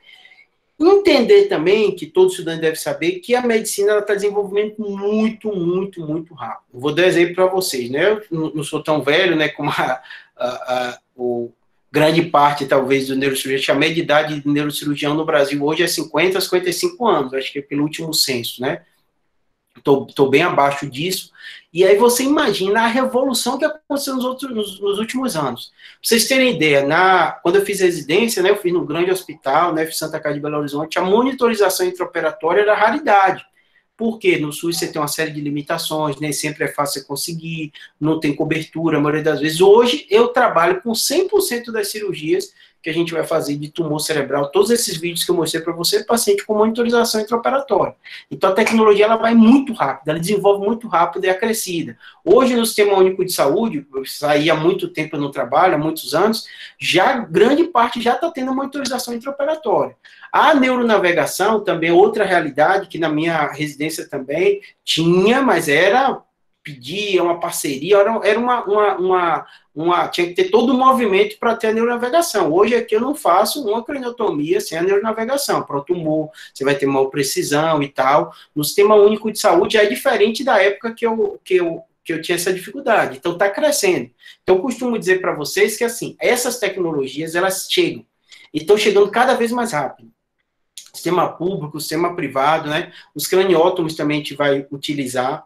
Entender também, que todo estudante deve saber, que a medicina está desenvolvendo muito, muito, muito rápido. Eu vou dar exemplo para vocês, né? Eu não sou tão velho, né, como o grande parte, talvez, do neurocirurgião. A média de idade de neurocirurgião no Brasil hoje é 50 a 55 anos, acho que é pelo último censo, né? Estou bem abaixo disso. E aí você imagina a revolução que aconteceu nos últimos anos. Pra vocês terem ideia, quando eu fiz residência, né, eu fiz num grande hospital, né, fiz Santa Casa de Belo Horizonte, a monitorização intraoperatória era raridade. porque no SUS você tem uma série de limitações, nem sempre é fácil você conseguir, não tem cobertura, a maioria das vezes. Hoje, eu trabalho com 100% das cirurgias que a gente vai fazer de tumor cerebral, todos esses vídeos que eu mostrei para você, paciente com monitorização intraoperatória. Então, a tecnologia ela vai muito rápido, ela desenvolve muito rápido e é acrescida. Hoje, no Sistema Único de Saúde, eu saí há muito tempo no trabalho, há muitos anos, já grande parte já está tendo monitorização intraoperatória. A neuronavegação também é outra realidade, que na minha residência também tinha, mas era pedia uma parceria, tinha que ter todo o movimento para ter a neuronavegação. Hoje aqui eu não faço uma craniotomia sem a neuronavegação. Para o tumor, você vai ter maior precisão e tal. No Sistema Único de Saúde já é diferente da época que eu tinha essa dificuldade. Então está crescendo. Então eu costumo dizer para vocês que assim, essas tecnologias elas chegam e estão chegando cada vez mais rápido. Sistema público, sistema privado, né? Os craniótomos também a gente vai utilizar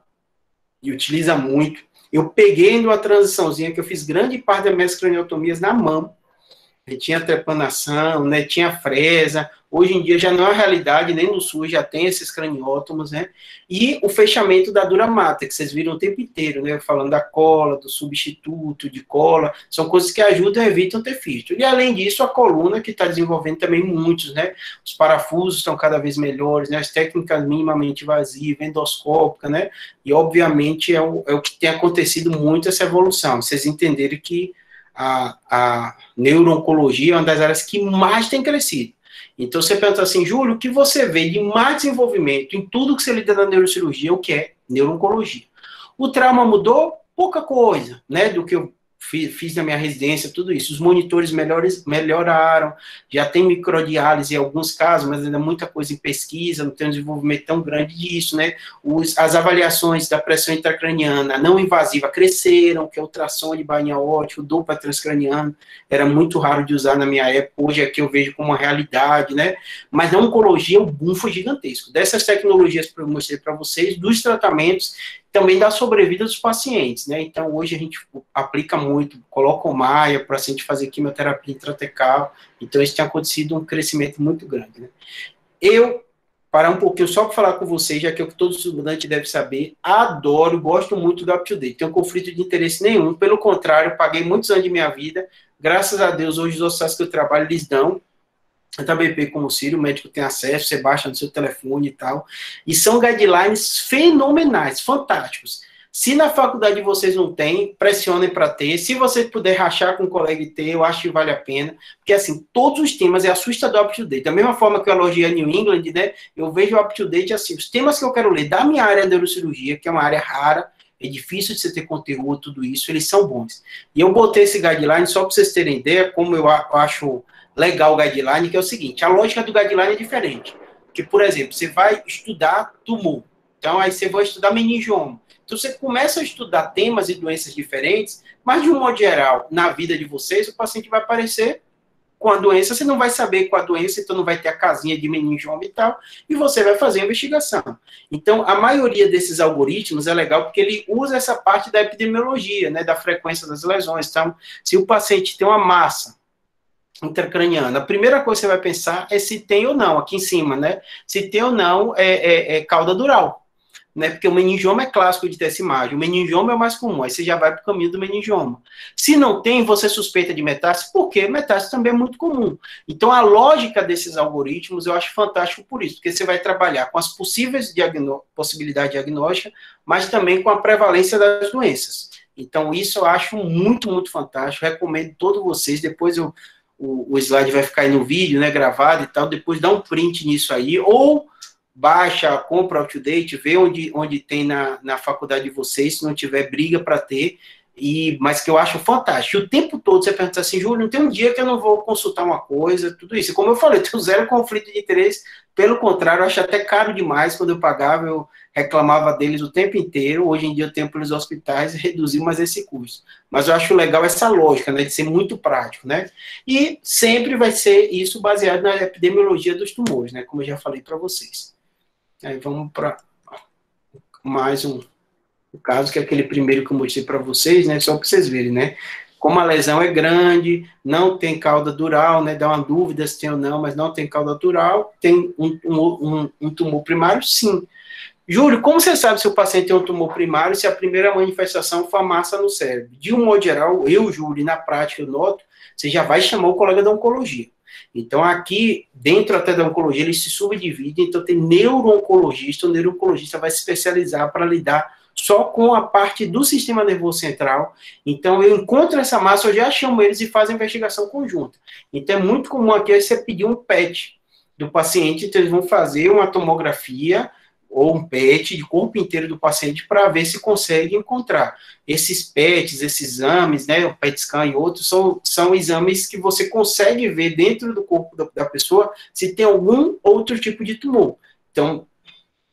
e utiliza muito. Eu peguei numa transiçãozinha que eu fiz grande parte das minhas craniotomias na mão. Tinha trepanação, né, tinha fresa. Hoje em dia já não é realidade, nem no SUS já tem esses craniótomos, né? E o fechamento da dura mata, que vocês viram o tempo inteiro, né? Falando da cola, do substituto de cola, são coisas que ajudam e evitam ter fístula. E além disso, a coluna, que está desenvolvendo também muitos, né? Os parafusos estão cada vez melhores, né? As técnicas minimamente invasivas, endoscópica, né? E obviamente é o que tem acontecido muito essa evolução. Vocês entenderem que a neuro-oncologia é uma das áreas que mais tem crescido. Então, você pergunta assim, Júlio, o que você vê de mais desenvolvimento em tudo que você lida na neurocirurgia, o que é neuro-oncologia? O trauma mudou? Pouca coisa, né, do que eu fiz na minha residência, tudo isso. Os monitores melhoraram, já tem microdiálise em alguns casos, mas ainda muita coisa em pesquisa, não tem um desenvolvimento tão grande disso, né? As avaliações da pressão intracraniana não invasiva cresceram, que é ultrassom de bainha ótica, o Doppler transcraniano, era muito raro de usar na minha época, hoje aqui eu vejo como uma realidade, né? Mas na oncologia o boom foi gigantesco. Dessas tecnologias que eu mostrei para vocês, dos tratamentos, também da sobrevida dos pacientes, né? Então, hoje a gente aplica muito, coloca o Maia para a gente fazer quimioterapia intratecal. Então, isso tem acontecido um crescimento muito grande, né? Eu, parar um pouquinho só para falar com vocês, já que é o que todo estudante deve saber, adoro, gosto muito do UpToDate. Tenho conflito de interesse nenhum, pelo contrário, paguei muitos anos de minha vida. Graças a Deus, hoje os hospitais que eu trabalho, eles dão. Tanto a BP como o Círio, o médico tem acesso, você baixa no seu telefone e tal. E são guidelines fenomenais, fantásticos. Se na faculdade de vocês não tem, pressionem para ter. Se você puder rachar com um colega e ter, eu acho que vale a pena. Porque, assim, todos os temas é assustador o UpToDate. Da mesma forma que eu elogio a New England, né? Eu vejo o UpToDate assim, os temas que eu quero ler da minha área de neurocirurgia, que é uma área rara, é difícil de você ter conteúdo, tudo isso, eles são bons. E eu botei esse guideline só para vocês terem ideia, como eu acho legal o guideline, que é o seguinte, a lógica do guideline é diferente. Porque, por exemplo, você vai estudar tumor, então aí você vai estudar meningioma. Então você começa a estudar temas e doenças diferentes, mas de um modo geral, na vida de vocês, o paciente vai aparecer com a doença, você não vai saber qual a doença, então não vai ter a casinha de meningioma e tal, e você vai fazer a investigação. Então, a maioria desses algoritmos é legal porque ele usa essa parte da epidemiologia, né, da frequência das lesões. Então, se o paciente tem uma massa intracraniana, a primeira coisa que você vai pensar é se tem ou não, aqui em cima, né? Se tem ou não cauda dural, né? Porque o meningioma é clássico de ter essa imagem, o meningioma é o mais comum, aí você já vai para o caminho do meningioma. Se não tem, você suspeita de metástase, porque metástase também é muito comum. Então, a lógica desses algoritmos eu acho fantástico por isso, porque você vai trabalhar com as possíveis possibilidades diagnósticas, mas também com a prevalência das doenças. Então, isso eu acho muito, muito fantástico, recomendo a todos vocês, depois o slide vai ficar aí no vídeo, né, gravado e tal, depois dá um print nisso aí, ou baixa, compra o UpToDate, vê onde tem na faculdade de vocês, se não tiver, briga para ter, mas que eu acho fantástico. E o tempo todo você pergunta assim, Júlio, não tem um dia que eu não vou consultar uma coisa, tudo isso. E como eu falei, eu tenho zero conflito de interesse, pelo contrário, eu acho até caro demais. Quando eu pagava, eu reclamava deles o tempo inteiro. Hoje em dia eu tenho pelos hospitais reduzir mais esse custo. Mas eu acho legal essa lógica, né, de ser muito prático, né? E sempre vai ser isso baseado na epidemiologia dos tumores, né, como eu já falei para vocês. Aí vamos para mais um caso, que é aquele primeiro que eu mostrei para vocês, né, só para vocês verem, né, como a lesão é grande, não tem cauda dural, né, dá uma dúvida se tem ou não, mas não tem cauda dural, tem um tumor primário, sim. Júlio, como você sabe se o paciente tem um tumor primário, se a primeira manifestação for a massa no cérebro? De um modo geral, eu, Júlio, na prática eu noto, você já vai chamar o colega da oncologia. Então, aqui, dentro até da oncologia, eles se subdividem, então tem neuro-oncologista, o neuro-oncologista vai se especializar para lidar só com a parte do sistema nervoso central. Então, eu encontro essa massa, eu já chamo eles e faço a investigação conjunta. Então, é muito comum aqui você pedir um PET do paciente, então eles vão fazer uma tomografia ou um PET de corpo inteiro do paciente para ver se consegue encontrar. Esses PETs, esses exames, né, o PET scan e outros, são exames que você consegue ver dentro do corpo da pessoa se tem algum outro tipo de tumor. Então,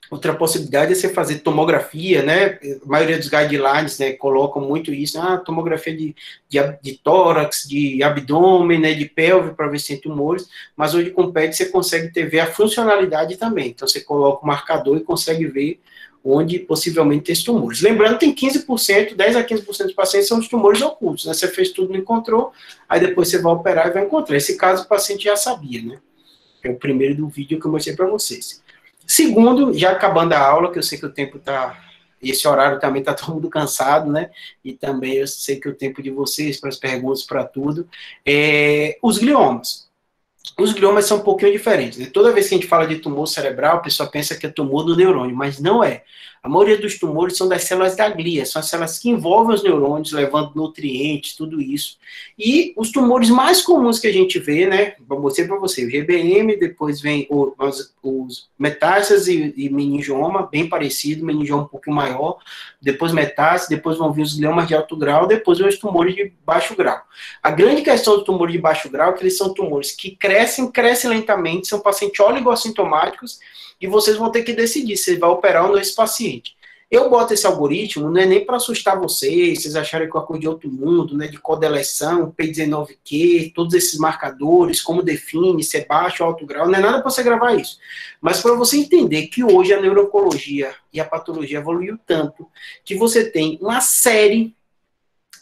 outra possibilidade é você fazer tomografia, né? A maioria dos guidelines, né, colocam muito isso, tomografia de tórax, de abdômen, né, de pelve, para ver se tem tumores, mas hoje com PET você consegue ver a funcionalidade também. Então, você coloca o marcador e consegue ver onde possivelmente tem tumores. Lembrando, tem 15%, 10 a 15% dos pacientes são os tumores ocultos, né? Você fez tudo, não encontrou, aí depois você vai operar e vai encontrar. Esse caso o paciente já sabia, né? É o primeiro do vídeo que eu mostrei para vocês. Segundo, já acabando a aula, que eu sei que o tempo está... Esse horário também está todo mundo cansado, né? E também eu sei que o tempo de vocês, para as perguntas, para tudo. Os gliomas. Os gliomas são um pouquinho diferentes, né? Toda vez que a gente fala de tumor cerebral, a pessoa pensa que é tumor do neurônio, mas não é. A maioria dos tumores são das células da glia, são as células que envolvem os neurônios, levando nutrientes, tudo isso. E os tumores mais comuns que a gente vê, né, vou mostrar para você, o GBM, depois vem os metástases e meningioma, bem parecido, meningioma um pouquinho maior, depois metástase, depois vão vir os gliomas de alto grau, depois vem os tumores de baixo grau. A grande questão do tumor de baixo grau é que eles são tumores que crescem lentamente, são pacientes oligossintomáticos, e vocês vão ter que decidir se vai operar ou não esse paciente. Eu boto esse algoritmo, não é nem para assustar vocês acharem que é uma coisa de outro mundo, né, de codeleção, P19Q, todos esses marcadores, como define, se é baixo ou alto grau, não é nada para você gravar isso. Mas para você entender que hoje a neuro-oncologia e a patologia evoluiu tanto, que você tem uma série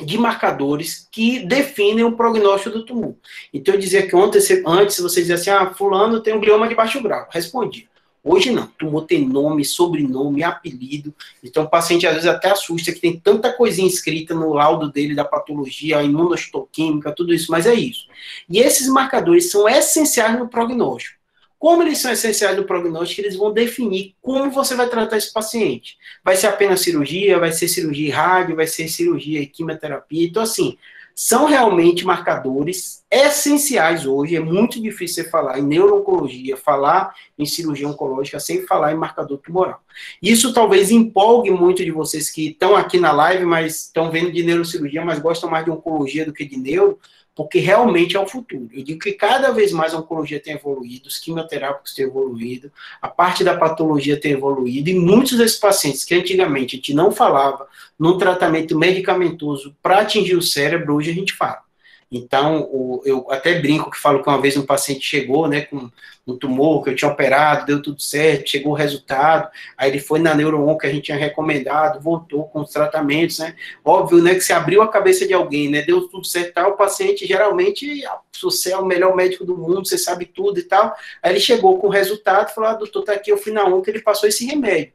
de marcadores que definem o prognóstico do tumor. Então eu dizia que antes você dizia assim, fulano tem um glioma de baixo grau. Respondia. Hoje não, o tumor tem nome, sobrenome, apelido, então o paciente às vezes até assusta que tem tanta coisinha escrita no laudo dele da patologia, a imunohistoquímica, tudo isso, mas é isso. E esses marcadores são essenciais no prognóstico. Como eles são essenciais no prognóstico, eles vão definir como você vai tratar esse paciente. Vai ser apenas cirurgia, vai ser cirurgia e rádio, vai ser cirurgia e quimioterapia, então assim, são realmente marcadores essenciais hoje. É muito difícil você falar em neuro-oncologia, falar em cirurgia oncológica, sem falar em marcador tumoral. Isso talvez empolgue muito de vocês que estão aqui na live, mas estão vendo de neurocirurgia, mas gostam mais de oncologia do que de neuro, porque realmente é o futuro. Eu digo que cada vez mais a oncologia tem evoluído, os quimioterápicos têm evoluído, a parte da patologia tem evoluído, e muitos desses pacientes que antigamente a gente não falava num tratamento medicamentoso para atingir o cérebro, hoje a gente fala. Então, eu até brinco que falo que uma vez um paciente chegou, né, com um tumor que eu tinha operado, deu tudo certo, chegou o resultado, aí ele foi na neuro-onco que a gente tinha recomendado, voltou com os tratamentos, né, óbvio, né, que se abriu a cabeça de alguém, né, deu tudo certo e tal, o paciente, geralmente, você é o melhor médico do mundo, você sabe tudo e tal, aí ele chegou com o resultado, falou, doutor, tá aqui, eu fui na onco, ele passou esse remédio.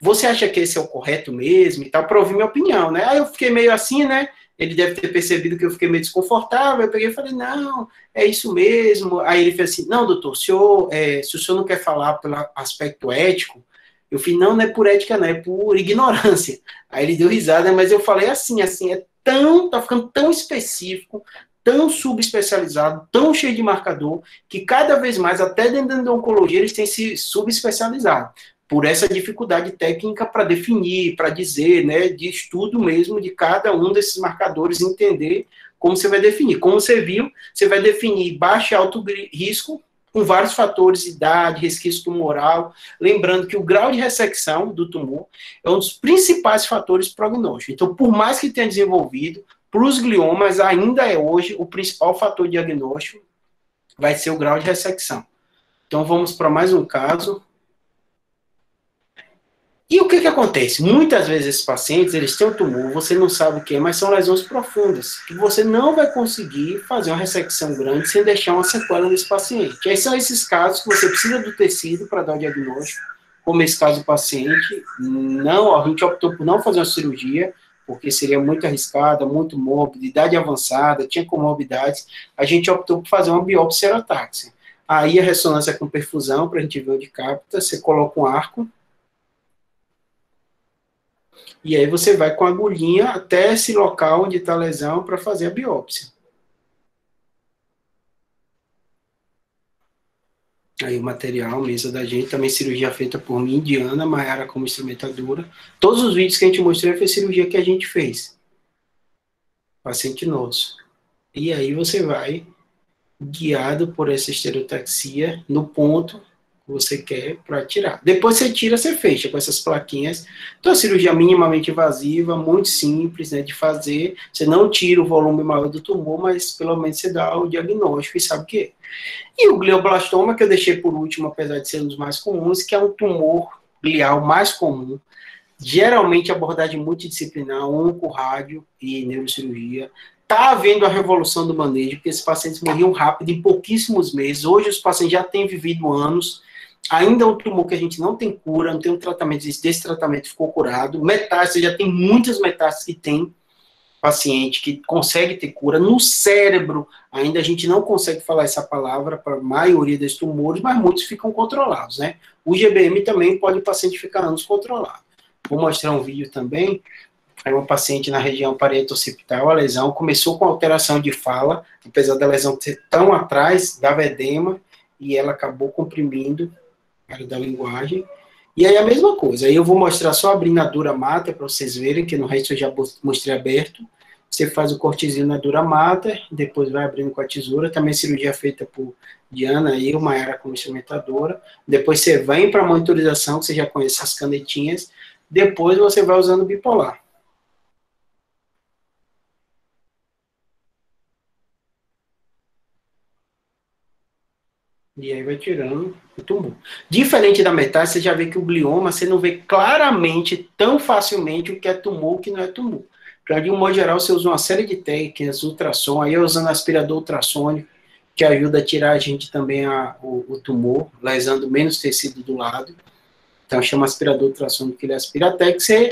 Você acha que esse é o correto mesmo e tal, para ouvir minha opinião, né, aí eu fiquei meio assim, né, ele deve ter percebido que eu fiquei meio desconfortável, eu peguei e falei, não, é isso mesmo. Aí ele fez assim, não, doutor, se o senhor não quer falar pelo aspecto ético, eu falei, não é por ética, não, é por ignorância. Aí ele deu risada, mas eu falei assim, tá ficando tão específico, tão subespecializado, tão cheio de marcador, que cada vez mais, até dentro da oncologia, eles têm se subespecializado por essa dificuldade técnica para definir, para dizer, né, de estudo mesmo de cada um desses marcadores, entender como você vai definir. Como você viu, você vai definir baixo e alto risco, com vários fatores, idade, resquício tumoral, lembrando que o grau de ressecção do tumor é um dos principais fatores prognósticos. Então, por mais que tenha desenvolvido, para os gliomas ainda é hoje o principal fator diagnóstico, vai ser o grau de ressecção. Então, vamos para mais um caso. E o que acontece? Muitas vezes esses pacientes, eles têm um tumor, você não sabe o que é, mas são lesões profundas, que você não vai conseguir fazer uma ressecção grande sem deixar uma sequela nesse paciente. E aí são esses casos que você precisa do tecido para dar o diagnóstico, como esse caso do paciente, não, a gente optou por não fazer uma cirurgia, porque seria muito arriscada, muito mórbida, idade avançada, tinha comorbidades, a gente optou por fazer uma biópsia serotáxica. Aí a ressonância com perfusão, para a gente ver onde capta, você coloca um arco, e aí você vai com a agulhinha até esse local onde está a lesão para fazer a biópsia. Aí o material, mesa da gente, também cirurgia feita por mim, Diana, Maiara como instrumentadora. Todos os vídeos que a gente mostrou foi cirurgia que a gente fez. Paciente nosso. E aí você vai guiado por essa estereotaxia no ponto que você quer para tirar. Depois você tira, você fecha com essas plaquinhas. Então, a cirurgia minimamente invasiva, muito simples, né, de fazer. Você não tira o volume maior do tumor, mas pelo menos você dá o diagnóstico e sabe o que é. E o glioblastoma, que eu deixei por último, apesar de ser um dos mais comuns, que é um tumor glial mais comum, geralmente abordagem multidisciplinar, onco, rádio e neurocirurgia. Está havendo a revolução do manejo, porque esses pacientes morriam rápido, em pouquíssimos meses. Hoje os pacientes já têm vivido anos. Ainda é um tumor que a gente não tem cura, não tem um tratamento, desse tratamento ficou curado. Metástase, já tem muitas metástases que tem paciente que consegue ter cura. No cérebro, ainda a gente não consegue falar essa palavra para a maioria desses tumores, mas muitos ficam controlados, né? O GBM também pode o paciente ficar anos controlado. Vou mostrar um vídeo também. É uma paciente na região parieto-occipital, a lesão começou com alteração de fala, apesar da lesão ser tão atrás, dava edema, e ela acabou comprimindo a área da linguagem. E aí a mesma coisa, aí eu vou mostrar só abrindo a dura mata, para vocês verem, que no resto eu já mostrei aberto. Você faz o cortezinho na dura mata, depois vai abrindo com a tesoura, também cirurgia feita por Diana e o Maiara como instrumentadora. Depois você vem para a monitorização, que você já conhece as canetinhas, depois você vai usando o bipolar. E aí vai tirando o tumor. Diferente da metástase, você já vê que o glioma, você não vê claramente, tão facilmente, o que é tumor e o que não é tumor. Então, de um modo geral, você usa uma série de técnicas, ultrassom, aí eu usando aspirador ultrassônico, que ajuda a tirar a gente também o tumor, lesando menos tecido do lado. Então, chama aspirador ultrassônico, que ele aspira até que você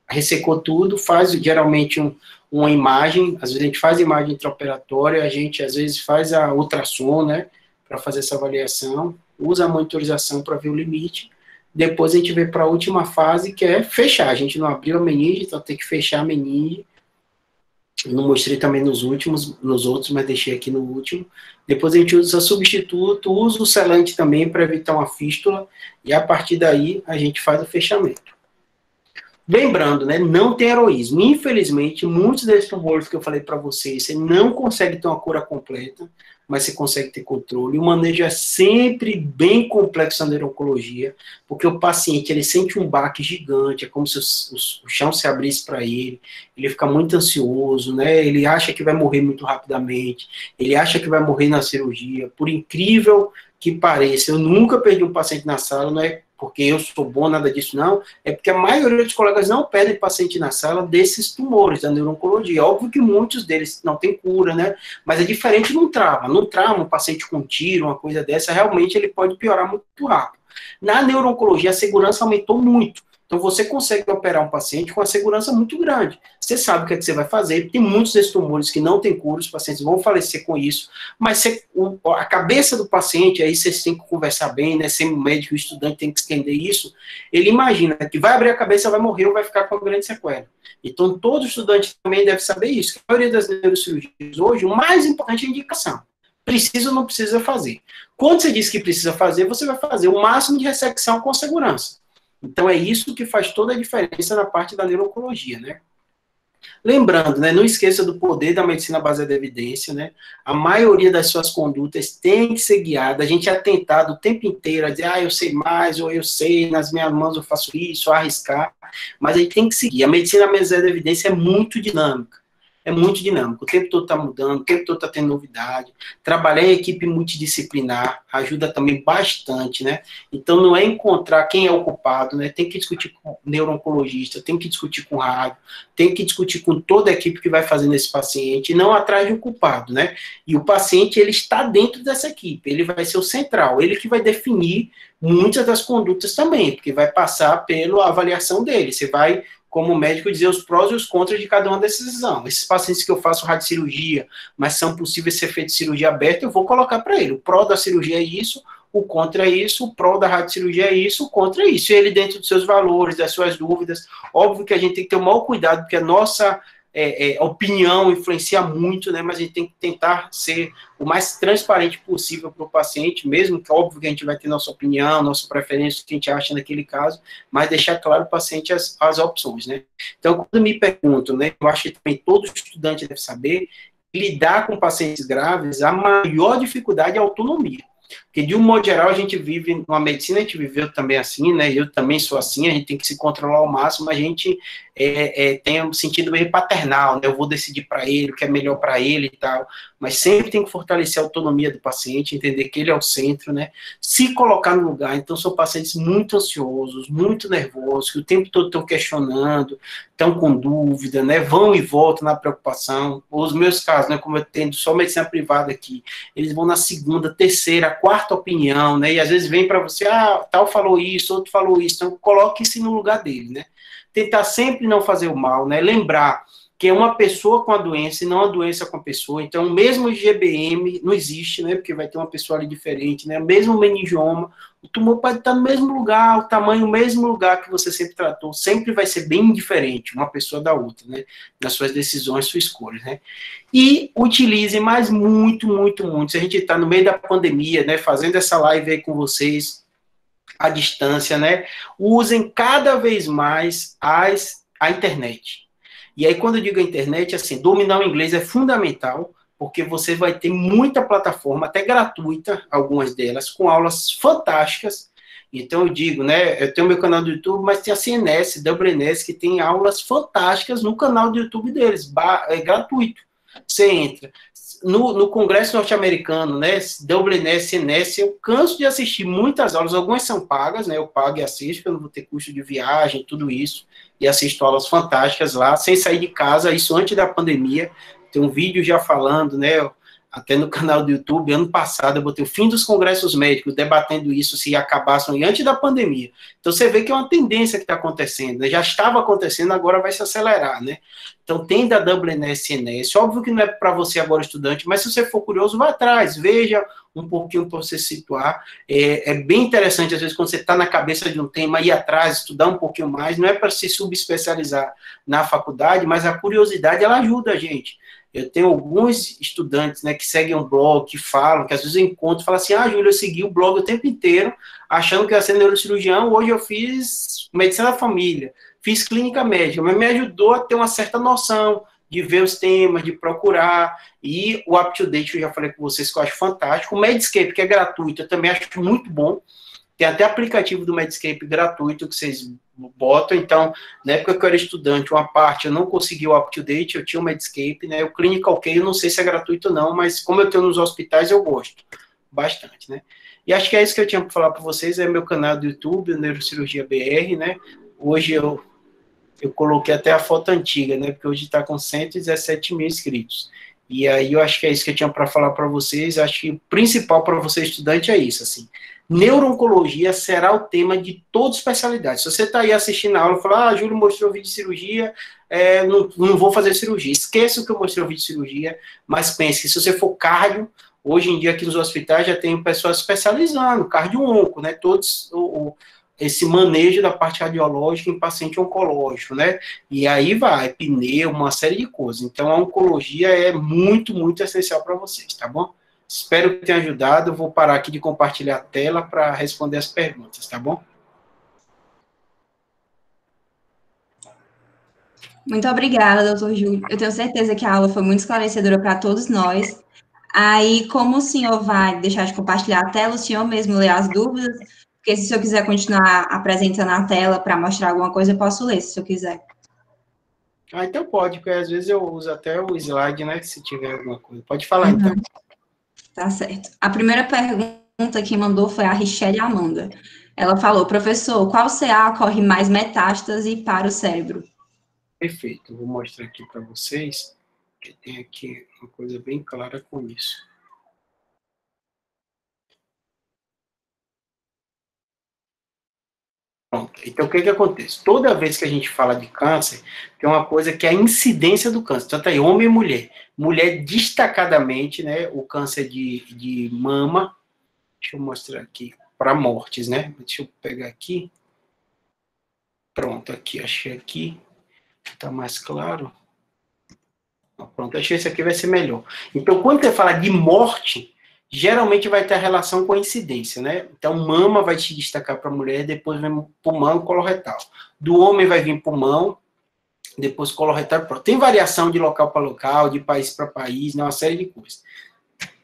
ressecou tudo, faz geralmente uma imagem, às vezes a gente faz imagem intraoperatória, a gente às vezes faz a ultrassom, né, para fazer essa avaliação, usa a monitorização para ver o limite, depois a gente vem para a última fase, que é fechar, a gente não abriu a meninge, então tem que fechar a meninge, eu não mostrei também nos outros, mas deixei aqui no último, depois a gente usa substituto, usa o selante também para evitar uma fístula, e a partir daí a gente faz o fechamento. Lembrando, né, não tem heroísmo. Infelizmente, muitos desses tumores que eu falei para vocês, você não consegue ter uma cura completa, mas você consegue ter controle. O manejo é sempre bem complexo na neuro-oncologia, porque o paciente, ele sente um baque gigante, é como se o chão se abrisse para ele fica muito ansioso, né, ele acha que vai morrer muito rapidamente, ele acha que vai morrer na cirurgia. Por incrível que pareça, eu nunca perdi um paciente na sala, não é porque eu sou bom, nada disso não, é porque a maioria dos colegas não pedem paciente na sala desses tumores da neuro-oncologia. Óbvio que muitos deles não tem cura, né? Mas é diferente de um trauma. No trauma, um paciente com tiro, uma coisa dessa, realmente ele pode piorar muito rápido. Na neuro-oncologia, a segurança aumentou muito. Então, você consegue operar um paciente com uma segurança muito grande. Você sabe o que, é que você vai fazer. Tem muitos desses tumores que não têm cura, os pacientes vão falecer com isso. Mas a cabeça do paciente, aí vocês têm que conversar bem, né? Ser um médico, o estudante tem que entender isso. Ele imagina que vai abrir a cabeça, vai morrer ou vai ficar com uma grande sequela. Então, todo estudante também deve saber isso. A maioria das neurocirurgias hoje, o mais importante é a indicação. Precisa ou não precisa fazer. Quando você diz que precisa fazer, você vai fazer o máximo de ressecção com segurança. Então, é isso que faz toda a diferença na parte da neuro-oncologia, né? Lembrando, né, não esqueça do poder da medicina baseada em evidência, né? A maioria das suas condutas tem que ser guiada. A gente é tentado o tempo inteiro a dizer, eu sei mais, ou eu sei, nas minhas mãos eu faço isso, arriscar, mas a gente tem que seguir. A medicina baseada em evidência é muito dinâmica. é muito dinâmico, o tempo todo está mudando, o tempo todo está tendo novidade. Trabalhar em equipe multidisciplinar ajuda também bastante, né? Então, não é encontrar quem é o culpado, né? Tem que discutir com o neuro-oncologista, tem que discutir com o rádio, tem que discutir com toda a equipe que vai fazendo esse paciente, e não atrás de um culpado, né? E o paciente, ele está dentro dessa equipe, ele vai ser o central, ele que vai definir muitas das condutas também, porque vai passar pela avaliação dele, você vai, como médico, dizer os prós e os contras de cada uma dessas decisões. Esses pacientes que eu faço radiocirurgia, mas são possíveis ser feitos cirurgia aberta, eu vou colocar para ele, o pró da cirurgia é isso, o contra é isso, o pró da radiocirurgia é isso, o contra é isso, e ele dentro dos seus valores, das suas dúvidas. Óbvio que a gente tem que ter o maior cuidado, porque a nossa opinião influencia muito, né, mas a gente tem que tentar ser o mais transparente possível para o paciente, mesmo que óbvio que a gente vai ter nossa opinião, nossa preferência, o que a gente acha naquele caso, mas deixar claro para o paciente as opções, né. Então, quando me perguntam, né, eu acho que também todo estudante deve saber, lidar com pacientes graves, a maior dificuldade é a autonomia. Porque, de um modo geral, a gente vive numa medicina, a gente viveu também assim, né? Eu também sou assim, a gente tem que se controlar ao máximo, a gente tem um sentido meio paternal, né? Eu vou decidir para ele, o que é melhor para ele e tal, mas sempre tem que fortalecer a autonomia do paciente, entender que ele é o centro, né? Se colocar no lugar. Então, são pacientes muito ansiosos, muito nervosos, que o tempo todo estão questionando, estão com dúvida, né? Vão e voltam na preocupação. Os meus casos, né? Como eu tenho só medicina privada aqui, eles vão na segunda, terceira, quarta opinião, né? E às vezes vem para você, tal falou isso, outro falou isso. Então, coloque-se no lugar dele, né? Tentar sempre não fazer o mal, né? Lembrar que é uma pessoa com a doença e não a doença com a pessoa. Então, mesmo GBM não existe, né? Porque vai ter uma pessoa ali diferente, né? Mesmo meningioma, o tumor pode estar no mesmo lugar, o tamanho no mesmo lugar que você sempre tratou, sempre vai ser bem diferente uma pessoa da outra, né? Nas suas decisões, suas escolhas, né? E utilize mais muito, muito, muito. Se a gente está no meio da pandemia, né? Fazendo essa live aí com vocês, à distância, né? Usem cada vez mais a internet. E aí, quando eu digo a internet, assim, dominar o inglês é fundamental, porque você vai ter muita plataforma, até gratuita, algumas delas, com aulas fantásticas. Então, eu digo, né, eu tenho meu canal do YouTube, mas tem a CNS, WNS, que tem aulas fantásticas no canal do YouTube deles, é gratuito. Você entra. No Congresso Norte-Americano, né, WNS, CNS, eu canso de assistir muitas aulas, algumas são pagas, né, eu pago e assisto, porque eu não vou ter custo de viagem, tudo isso, e assisto aulas fantásticas lá, sem sair de casa, isso antes da pandemia. Tem um vídeo já falando, né, até no canal do YouTube, ano passado, eu botei o fim dos congressos médicos, debatendo isso, se acabassem antes da pandemia. Então, você vê que é uma tendência que está acontecendo, né? Já estava acontecendo, agora vai se acelerar, né? Então, tem da WNS, CNS, óbvio que não é para você agora, estudante, mas se você for curioso, vá atrás, veja um pouquinho para você se situar. É bem interessante, às vezes, quando você está na cabeça de um tema, ir atrás, estudar um pouquinho mais, não é para se subespecializar na faculdade, mas a curiosidade, ela ajuda a gente. Eu tenho alguns estudantes, né, que seguem um blog, que falam, que às vezes eu encontro e falam assim, Júlio, eu segui o blog o tempo inteiro, achando que eu ia ser neurocirurgião, hoje eu fiz medicina da família, fiz clínica médica, mas me ajudou a ter uma certa noção de ver os temas, de procurar, e o UpToDate, eu já falei com vocês, que eu acho fantástico, o Medscape, que é gratuito, eu também acho muito bom, tem até aplicativo do Medscape gratuito que vocês botam. Então, na época que eu era estudante, uma parte eu não consegui o UpToDate, eu tinha o Medscape, né? O Clinical Care, eu não sei se é gratuito ou não, mas como eu tenho nos hospitais, eu gosto bastante, né? E acho que é isso que eu tinha para falar para vocês, é meu canal do YouTube, Neurocirurgia BR, né? Hoje eu coloquei até a foto antiga, né? Porque hoje está com 117 mil inscritos. E aí eu acho que é isso que eu tinha para falar para vocês. Acho que o principal para você, estudante, é isso, assim. Neuro-oncologia será o tema de toda especialidade. Se você está aí assistindo a aula e falar, Júlio mostrou vídeo de cirurgia, não vou fazer cirurgia. Esqueça o que eu mostrei o vídeo de cirurgia, mas pense que se você for cardio, hoje em dia aqui nos hospitais já tem pessoas especializando, cardio-onco, né? Todos esse manejo da parte radiológica em paciente oncológico, né? E aí vai, pneu, uma série de coisas. Então, a oncologia é muito, muito essencial para vocês, tá bom? Espero que tenha ajudado. Eu vou parar aqui de compartilhar a tela para responder as perguntas, tá bom? Muito obrigada, doutor Júlio. Eu tenho certeza que a aula foi muito esclarecedora para todos nós. Aí, como o senhor vai deixar de compartilhar a tela, o senhor mesmo lê as dúvidas, porque se o senhor quiser continuar apresentando a tela para mostrar alguma coisa, eu posso ler, se o senhor quiser. Ah, então pode, porque às vezes eu uso até o slide, né, se tiver alguma coisa. Pode falar, então. Uhum, tá certo. A primeira pergunta que mandou foi a Richelle Amanda. Ela falou, professor, qual CA ocorre mais metástase para o cérebro? Perfeito. Vou mostrar aqui para vocês, que tem aqui uma coisa bem clara com isso. Pronto. Então, o que acontece? Toda vez que a gente fala de câncer, tem uma coisa que é a incidência do câncer. Tanto aí, homem e mulher. Mulher, destacadamente, né, o câncer de mama. Deixa eu mostrar aqui, para mortes, né? Deixa eu pegar aqui. Pronto, aqui, achei aqui. Está mais claro. Pronto, achei esse aqui vai ser melhor. Então, quando você fala de morte, geralmente vai ter a relação com a incidência, né? Então, mama vai te destacar para a mulher, depois vem pulmão e coloretal. Do homem vai vir pulmão, depois coloretal. Pronto. Tem variação de local para local, de país para país, né? Uma série de coisas.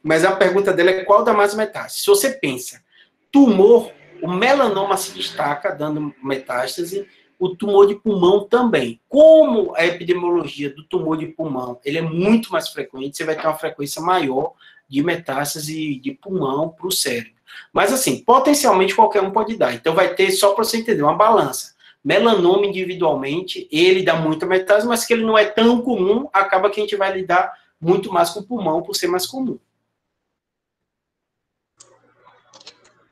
Mas a pergunta dela é qual dá mais metástase? Se você pensa, tumor, o melanoma se destaca, dando metástase, o tumor de pulmão também. Como a epidemiologia do tumor de pulmão ele é muito mais frequente, você vai ter uma frequência maior de metástase de pulmão para o cérebro. Mas, assim, potencialmente qualquer um pode dar. Então, vai ter, só para você entender, uma balança. Melanoma individualmente, ele dá muita metástase, mas que ele não é tão comum, acaba que a gente vai lidar muito mais com o pulmão, por ser mais comum.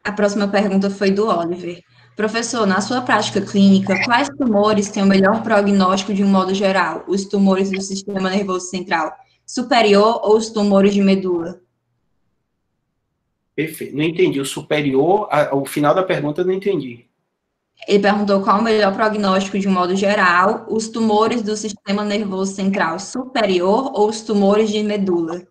A próxima pergunta foi do Oliver. Professor, na sua prática clínica, quais tumores têm o melhor prognóstico de um modo geral? Os tumores do sistema nervoso central superior ou os tumores de medula? Perfeito. Não entendi. O superior, o final da pergunta eu não entendi. Ele perguntou qual o melhor prognóstico de um modo geral, os tumores do sistema nervoso central superior ou os tumores de medula?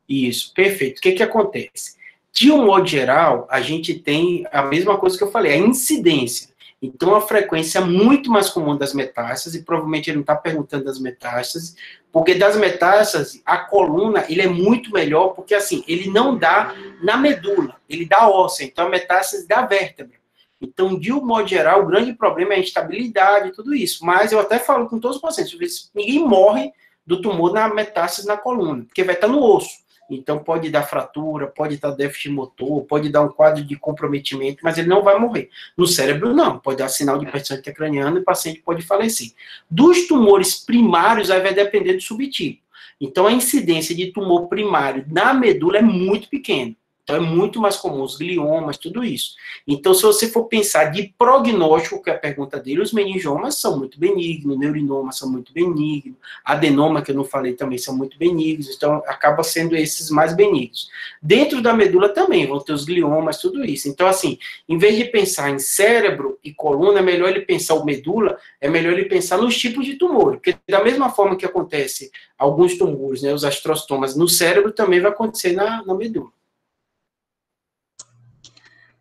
Isso, perfeito. O que acontece? De um modo geral, a gente tem a mesma coisa que eu falei, a incidência. Então, a frequência é muito mais comum das metástases, e provavelmente ele não está perguntando das metástases, porque das metástases, a coluna, ele é muito melhor, porque assim, ele não dá na medula, ele dá óssea, então a metástase da vértebra. Então, de um modo geral, o grande problema é a instabilidade e tudo isso. Mas eu até falo com todos os pacientes, ninguém morre do tumor na metástase na coluna, porque vai estar no osso. Então, pode dar fratura, pode dar déficit motor, pode dar um quadro de comprometimento, mas ele não vai morrer. No cérebro, não. Pode dar sinal de hipertensão intracraniana e o paciente pode falecer. Dos tumores primários, aí vai depender do subtipo. Então, a incidência de tumor primário na medula é muito pequena. Então, é muito mais comum os gliomas, tudo isso. Então, se você for pensar de prognóstico, que é a pergunta dele, os meningiomas são muito benignos, neurinomas são muito benignos, adenoma, que eu não falei, também são muito benignos, então, acaba sendo esses mais benignos. Dentro da medula também vão ter os gliomas, tudo isso. Então, assim, em vez de pensar em cérebro e coluna, é melhor ele pensar o medula, é melhor ele pensar nos tipos de tumor, porque da mesma forma que acontece alguns tumores, né, os astrostomas no cérebro, também vai acontecer na medula.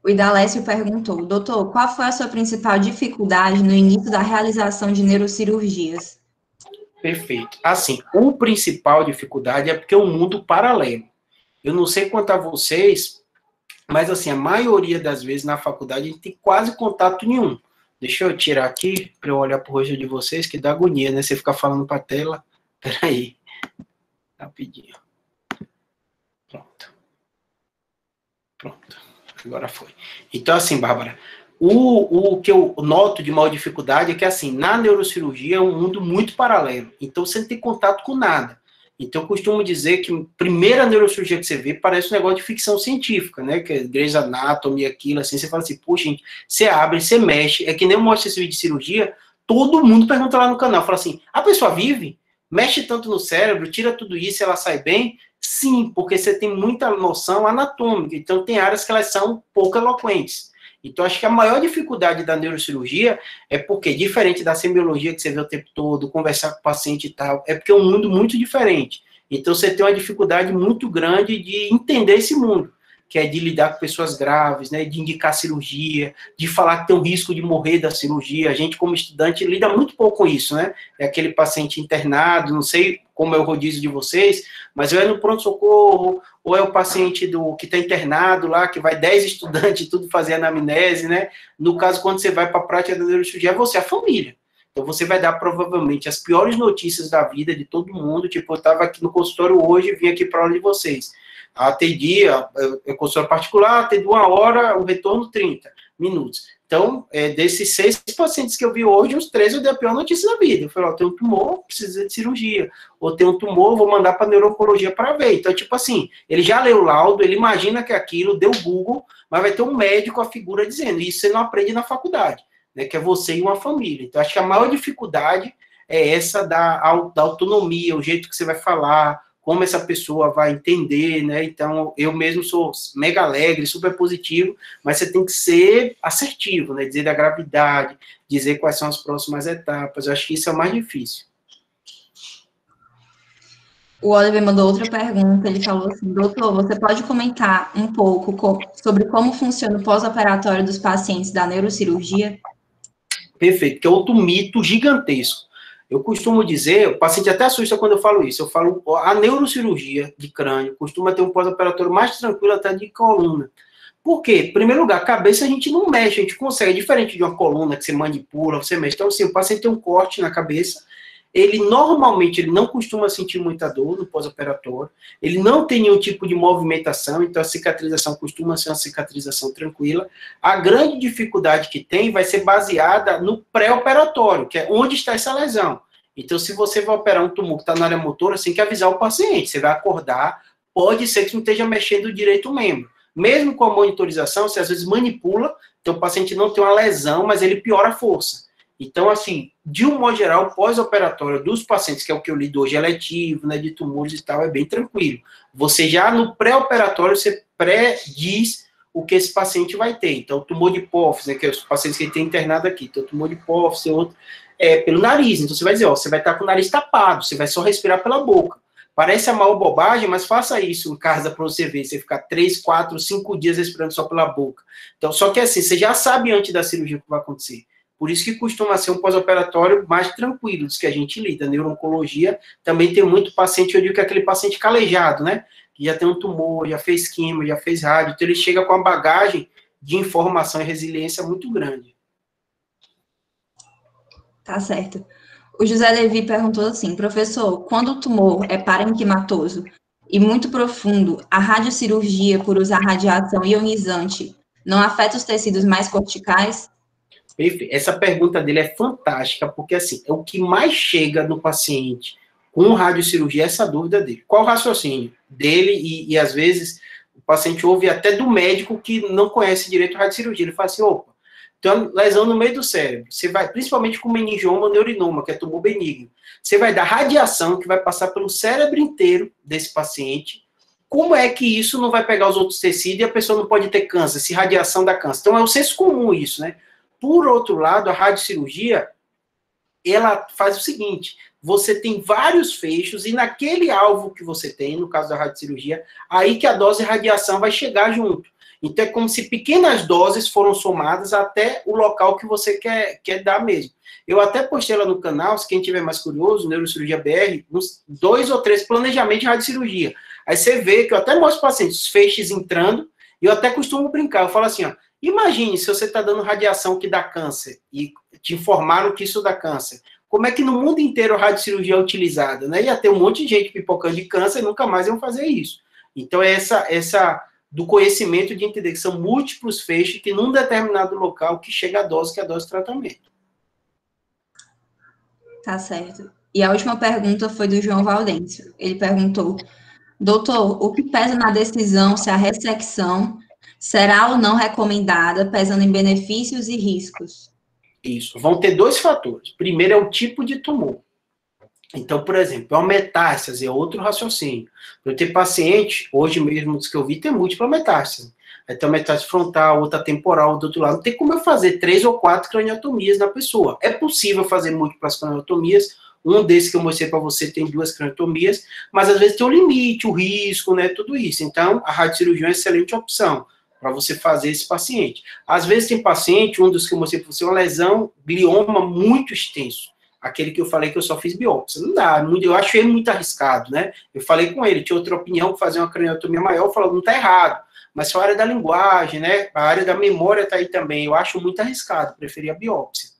O Idalécio perguntou, doutor, qual foi a sua principal dificuldade no início da realização de neurocirurgias? Perfeito. Assim, o principal dificuldade é porque é um mundo paralelo. Eu não sei quanto a vocês, mas assim, a maioria das vezes na faculdade a gente tem quase contato nenhum. Deixa eu tirar aqui para eu olhar para o rosto de vocês, que dá agonia, né? Você ficar falando para a tela. Peraí. Rapidinho. Pronto. Pronto. Agora foi. Então, assim, Bárbara, o que eu noto de maior dificuldade é que, assim, na neurocirurgia é um mundo muito paralelo. Então, você não tem contato com nada. Então, eu costumo dizer que a primeira neurocirurgia que você vê parece um negócio de ficção científica, né? Que é Grey's Anatomy, aquilo, assim, você fala assim, puxa, gente, você abre, você mexe. É que nem eu mostro esse vídeo de cirurgia, todo mundo pergunta lá no canal, fala assim, a pessoa vive? Mexe tanto no cérebro, tira tudo isso, ela sai bem? Sim, porque você tem muita noção anatômica, então tem áreas que elas são pouco eloquentes. Então, acho que a maior dificuldade da neurocirurgia é porque, diferente da semiologia que você vê o tempo todo, conversar com o paciente e tal, é porque é um mundo muito diferente. Então, você tem uma dificuldade muito grande de entender esse mundo, que é de lidar com pessoas graves, né, de indicar cirurgia, de falar que tem o risco de morrer da cirurgia. A gente, como estudante, lida muito pouco com isso, né? É aquele paciente internado, não sei como é o rodízio de vocês, mas ou é no pronto-socorro, ou é o paciente que está internado lá, que vai 10 estudantes, tudo fazer anamnese, né? No caso, quando você vai para a prática da neurocirurgia, é você, a família. Então, você vai dar, provavelmente, as piores notícias da vida de todo mundo. Tipo, eu estava aqui no consultório hoje, vim aqui para a aula de vocês. Atendi, é consultório particular, atendi 1 hora, o retorno 30 minutos. Então, desses 6 pacientes que eu vi hoje, os 3 eu dei a pior notícia da vida. Eu falei, ó, tem um tumor, precisa de cirurgia. Ou tem um tumor, vou mandar para neurologia para ver. Então, tipo assim, ele já leu o laudo, ele imagina que aquilo, deu Google, mas vai ter um médico, a figura dizendo. Isso você não aprende na faculdade, né, que é você e uma família. Então, acho que a maior dificuldade é essa da autonomia, o jeito que você vai falar, como essa pessoa vai entender, né? Então, eu mesmo sou mega alegre, super positivo, mas você tem que ser assertivo, né? Dizer da gravidade, dizer quais são as próximas etapas. Eu acho que isso é o mais difícil. O Oliver mandou outra pergunta, ele falou assim, doutor, você pode comentar um pouco sobre como funciona o pós-operatório dos pacientes da neurocirurgia? Perfeito, que é outro mito gigantesco. Eu costumo dizer, o paciente até assusta quando eu falo isso, eu falo, a neurocirurgia de crânio costuma ter um pós-operatório mais tranquilo até de coluna. Por quê? Em primeiro lugar, a cabeça a gente não mexe, a gente consegue, diferente de uma coluna que você manipula, você mexe. Então, assim, o paciente tem um corte na cabeça, ele normalmente ele não costuma sentir muita dor no pós-operatório, ele não tem nenhum tipo de movimentação, então a cicatrização costuma ser uma cicatrização tranquila. A grande dificuldade que tem vai ser baseada no pré-operatório, que é onde está essa lesão. Então, se você vai operar um tumor que está na área motora, você tem que avisar o paciente, você vai acordar, pode ser que não esteja mexendo direito o membro. Mesmo com a monitorização, você às vezes manipula, então o paciente não tem uma lesão, mas ele piora a força. Então, assim, de um modo geral, pós-operatório dos pacientes, que é o que eu lido hoje, eletivo, né, de tumores e tal, é bem tranquilo. Você já no pré-operatório, você pré-diz o que esse paciente vai ter. Então, tumor de hipófise, né, que é os pacientes que ele tem internado aqui. Então, tumor de hipófise, outro, pelo nariz. Então, você vai dizer, ó, você vai estar com o nariz tapado, você vai só respirar pela boca. Parece a maior bobagem, mas faça isso em casa para você ver. Você ficar 3, 4, 5 dias respirando só pela boca. Então, só que assim, você já sabe antes da cirurgia o que vai acontecer. Por isso que costuma ser um pós-operatório mais tranquilo dos que a gente lida. Neuro-oncologia também tem muito paciente, eu digo que é aquele paciente calejado, né? Que já tem um tumor, já fez quimio, já fez rádio. Então, ele chega com uma bagagem de informação e resiliência muito grande. Tá certo. O José Levi perguntou assim, professor, quando o tumor é parenquimatoso e muito profundo, a radiocirurgia por usar radiação ionizante não afeta os tecidos mais corticais? Perfeito. Essa pergunta dele é fantástica, porque assim, é o que mais chega no paciente com radiocirurgia, essa dúvida dele. Qual o raciocínio dele? E às vezes o paciente ouve até do médico que não conhece direito a radiocirurgia. Ele fala assim, opa, tem uma lesão no meio do cérebro. Você vai, principalmente com meningioma ou neurinoma, que é tumor benigno. Você vai dar radiação que vai passar pelo cérebro inteiro desse paciente. Como é que isso não vai pegar os outros tecidos e a pessoa não pode ter câncer, se radiação dá câncer? Então é um senso comum isso, né? Por outro lado, a radiocirurgia, ela faz o seguinte, você tem vários feixes e naquele alvo que você tem, no caso da radiocirurgia, aí que a dose de radiação vai chegar junto. Então, é como se pequenas doses foram somadas até o local que você quer dar mesmo. Eu até postei lá no canal, se quem tiver mais curioso, Neurocirurgia BR, uns 2 ou 3 planejamentos de radiocirurgia. Aí você vê que eu até mostro para pacientes, os feixes entrando, e eu até costumo brincar, eu falo assim, ó, imagine se você está dando radiação que dá câncer, e te informaram que isso dá câncer. Como é que no mundo inteiro a radiocirurgia é utilizada, né? Ia ter um monte de gente pipocando de câncer e nunca mais iam fazer isso. Então, é essa do conhecimento de entender que são múltiplos feixes que num determinado local que chega a dose, que é a dose de tratamento. Tá certo. E a última pergunta foi do João Valdêncio. Ele perguntou, doutor, o que pesa na decisão se a ressecção será ou não recomendada, pesando em benefícios e riscos? Isso. Vão ter 2 fatores. Primeiro é o tipo de tumor. Então, por exemplo, uma metástase é outro raciocínio. Eu tenho paciente, hoje mesmo dos que eu vi, tem múltipla metástase. Aí tem uma metástase frontal, outra temporal, do outro lado. Não tem como eu fazer 3 ou 4 craniotomias na pessoa. É possível fazer múltiplas craniotomias. Um desses que eu mostrei para você tem 2 craniotomias, mas às vezes tem um limite, o risco, né, tudo isso. Então, a radiocirurgia é uma excelente opção para você fazer esse paciente. Às vezes tem paciente, um dos que eu mostrei para você, uma lesão, glioma muito extenso. Aquele que eu falei que eu só fiz biópsia. Não dá, eu achei muito arriscado, né? Eu falei com ele, tinha outra opinião, fazer uma craniotomia maior, eu falei, não está errado. Mas só a área da linguagem, né? A área da memória está aí também. Eu acho muito arriscado, preferia a biópsia.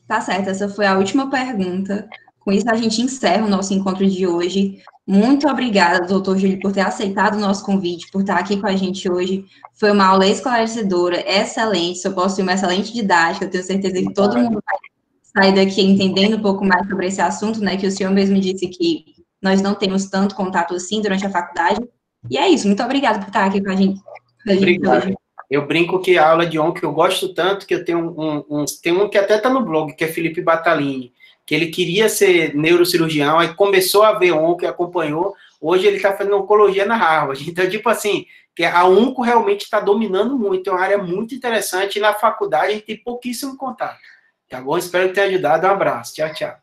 Tá certo, essa foi a última pergunta. Com isso, a gente encerra o nosso encontro de hoje. Muito obrigada, doutor Júlio, por ter aceitado o nosso convite, por estar aqui com a gente hoje. Foi uma aula esclarecedora, excelente, só possui uma excelente didática. Eu tenho certeza que todo mundo vai sair daqui entendendo um pouco mais sobre esse assunto, né? Que o senhor mesmo disse que nós não temos tanto contato assim durante a faculdade. E é isso, muito obrigada por estar aqui com a gente Obrigado. hoje. Eu brinco que a aula de ontem, que eu gosto tanto, que eu tenho tem um que até está no blog, que é Felipe Batalini, que ele queria ser neurocirurgião, aí começou a ver onco e acompanhou, hoje ele está fazendo oncologia na Harvard. Então, tipo assim, que a onco realmente está dominando muito, é uma área muito interessante, e na faculdade a gente tem pouquíssimo contato. Tá bom? Espero ter ajudado. Um abraço. Tchau, tchau.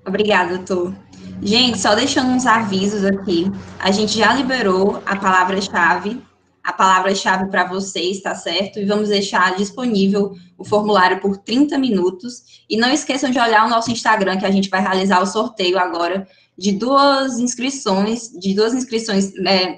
Obrigada, doutor. Gente, só deixando uns avisos aqui. A gente já liberou a palavra-chave para vocês, tá certo? E vamos deixar disponível o formulário por 30 minutos. E não esqueçam de olhar o nosso Instagram, que a gente vai realizar o sorteio agora de duas inscrições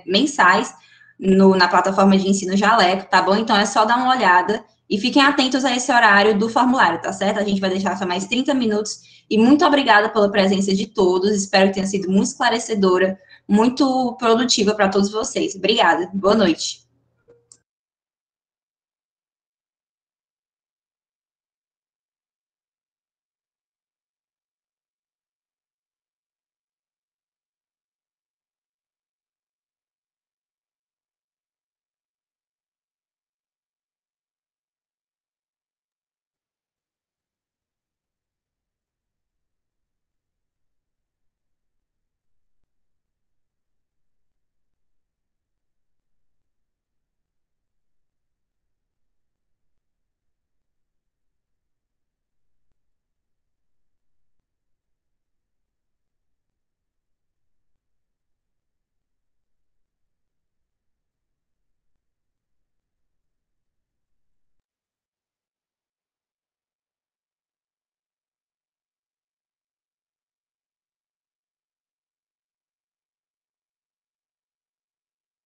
mensais na plataforma de ensino Jaleco, tá bom? Então é só dar uma olhada e fiquem atentos a esse horário do formulário, tá certo? A gente vai deixar só mais 30 minutos. E muito obrigada pela presença de todos. Espero que tenha sido muito esclarecedora, muito produtiva para todos vocês. Obrigada. Boa noite.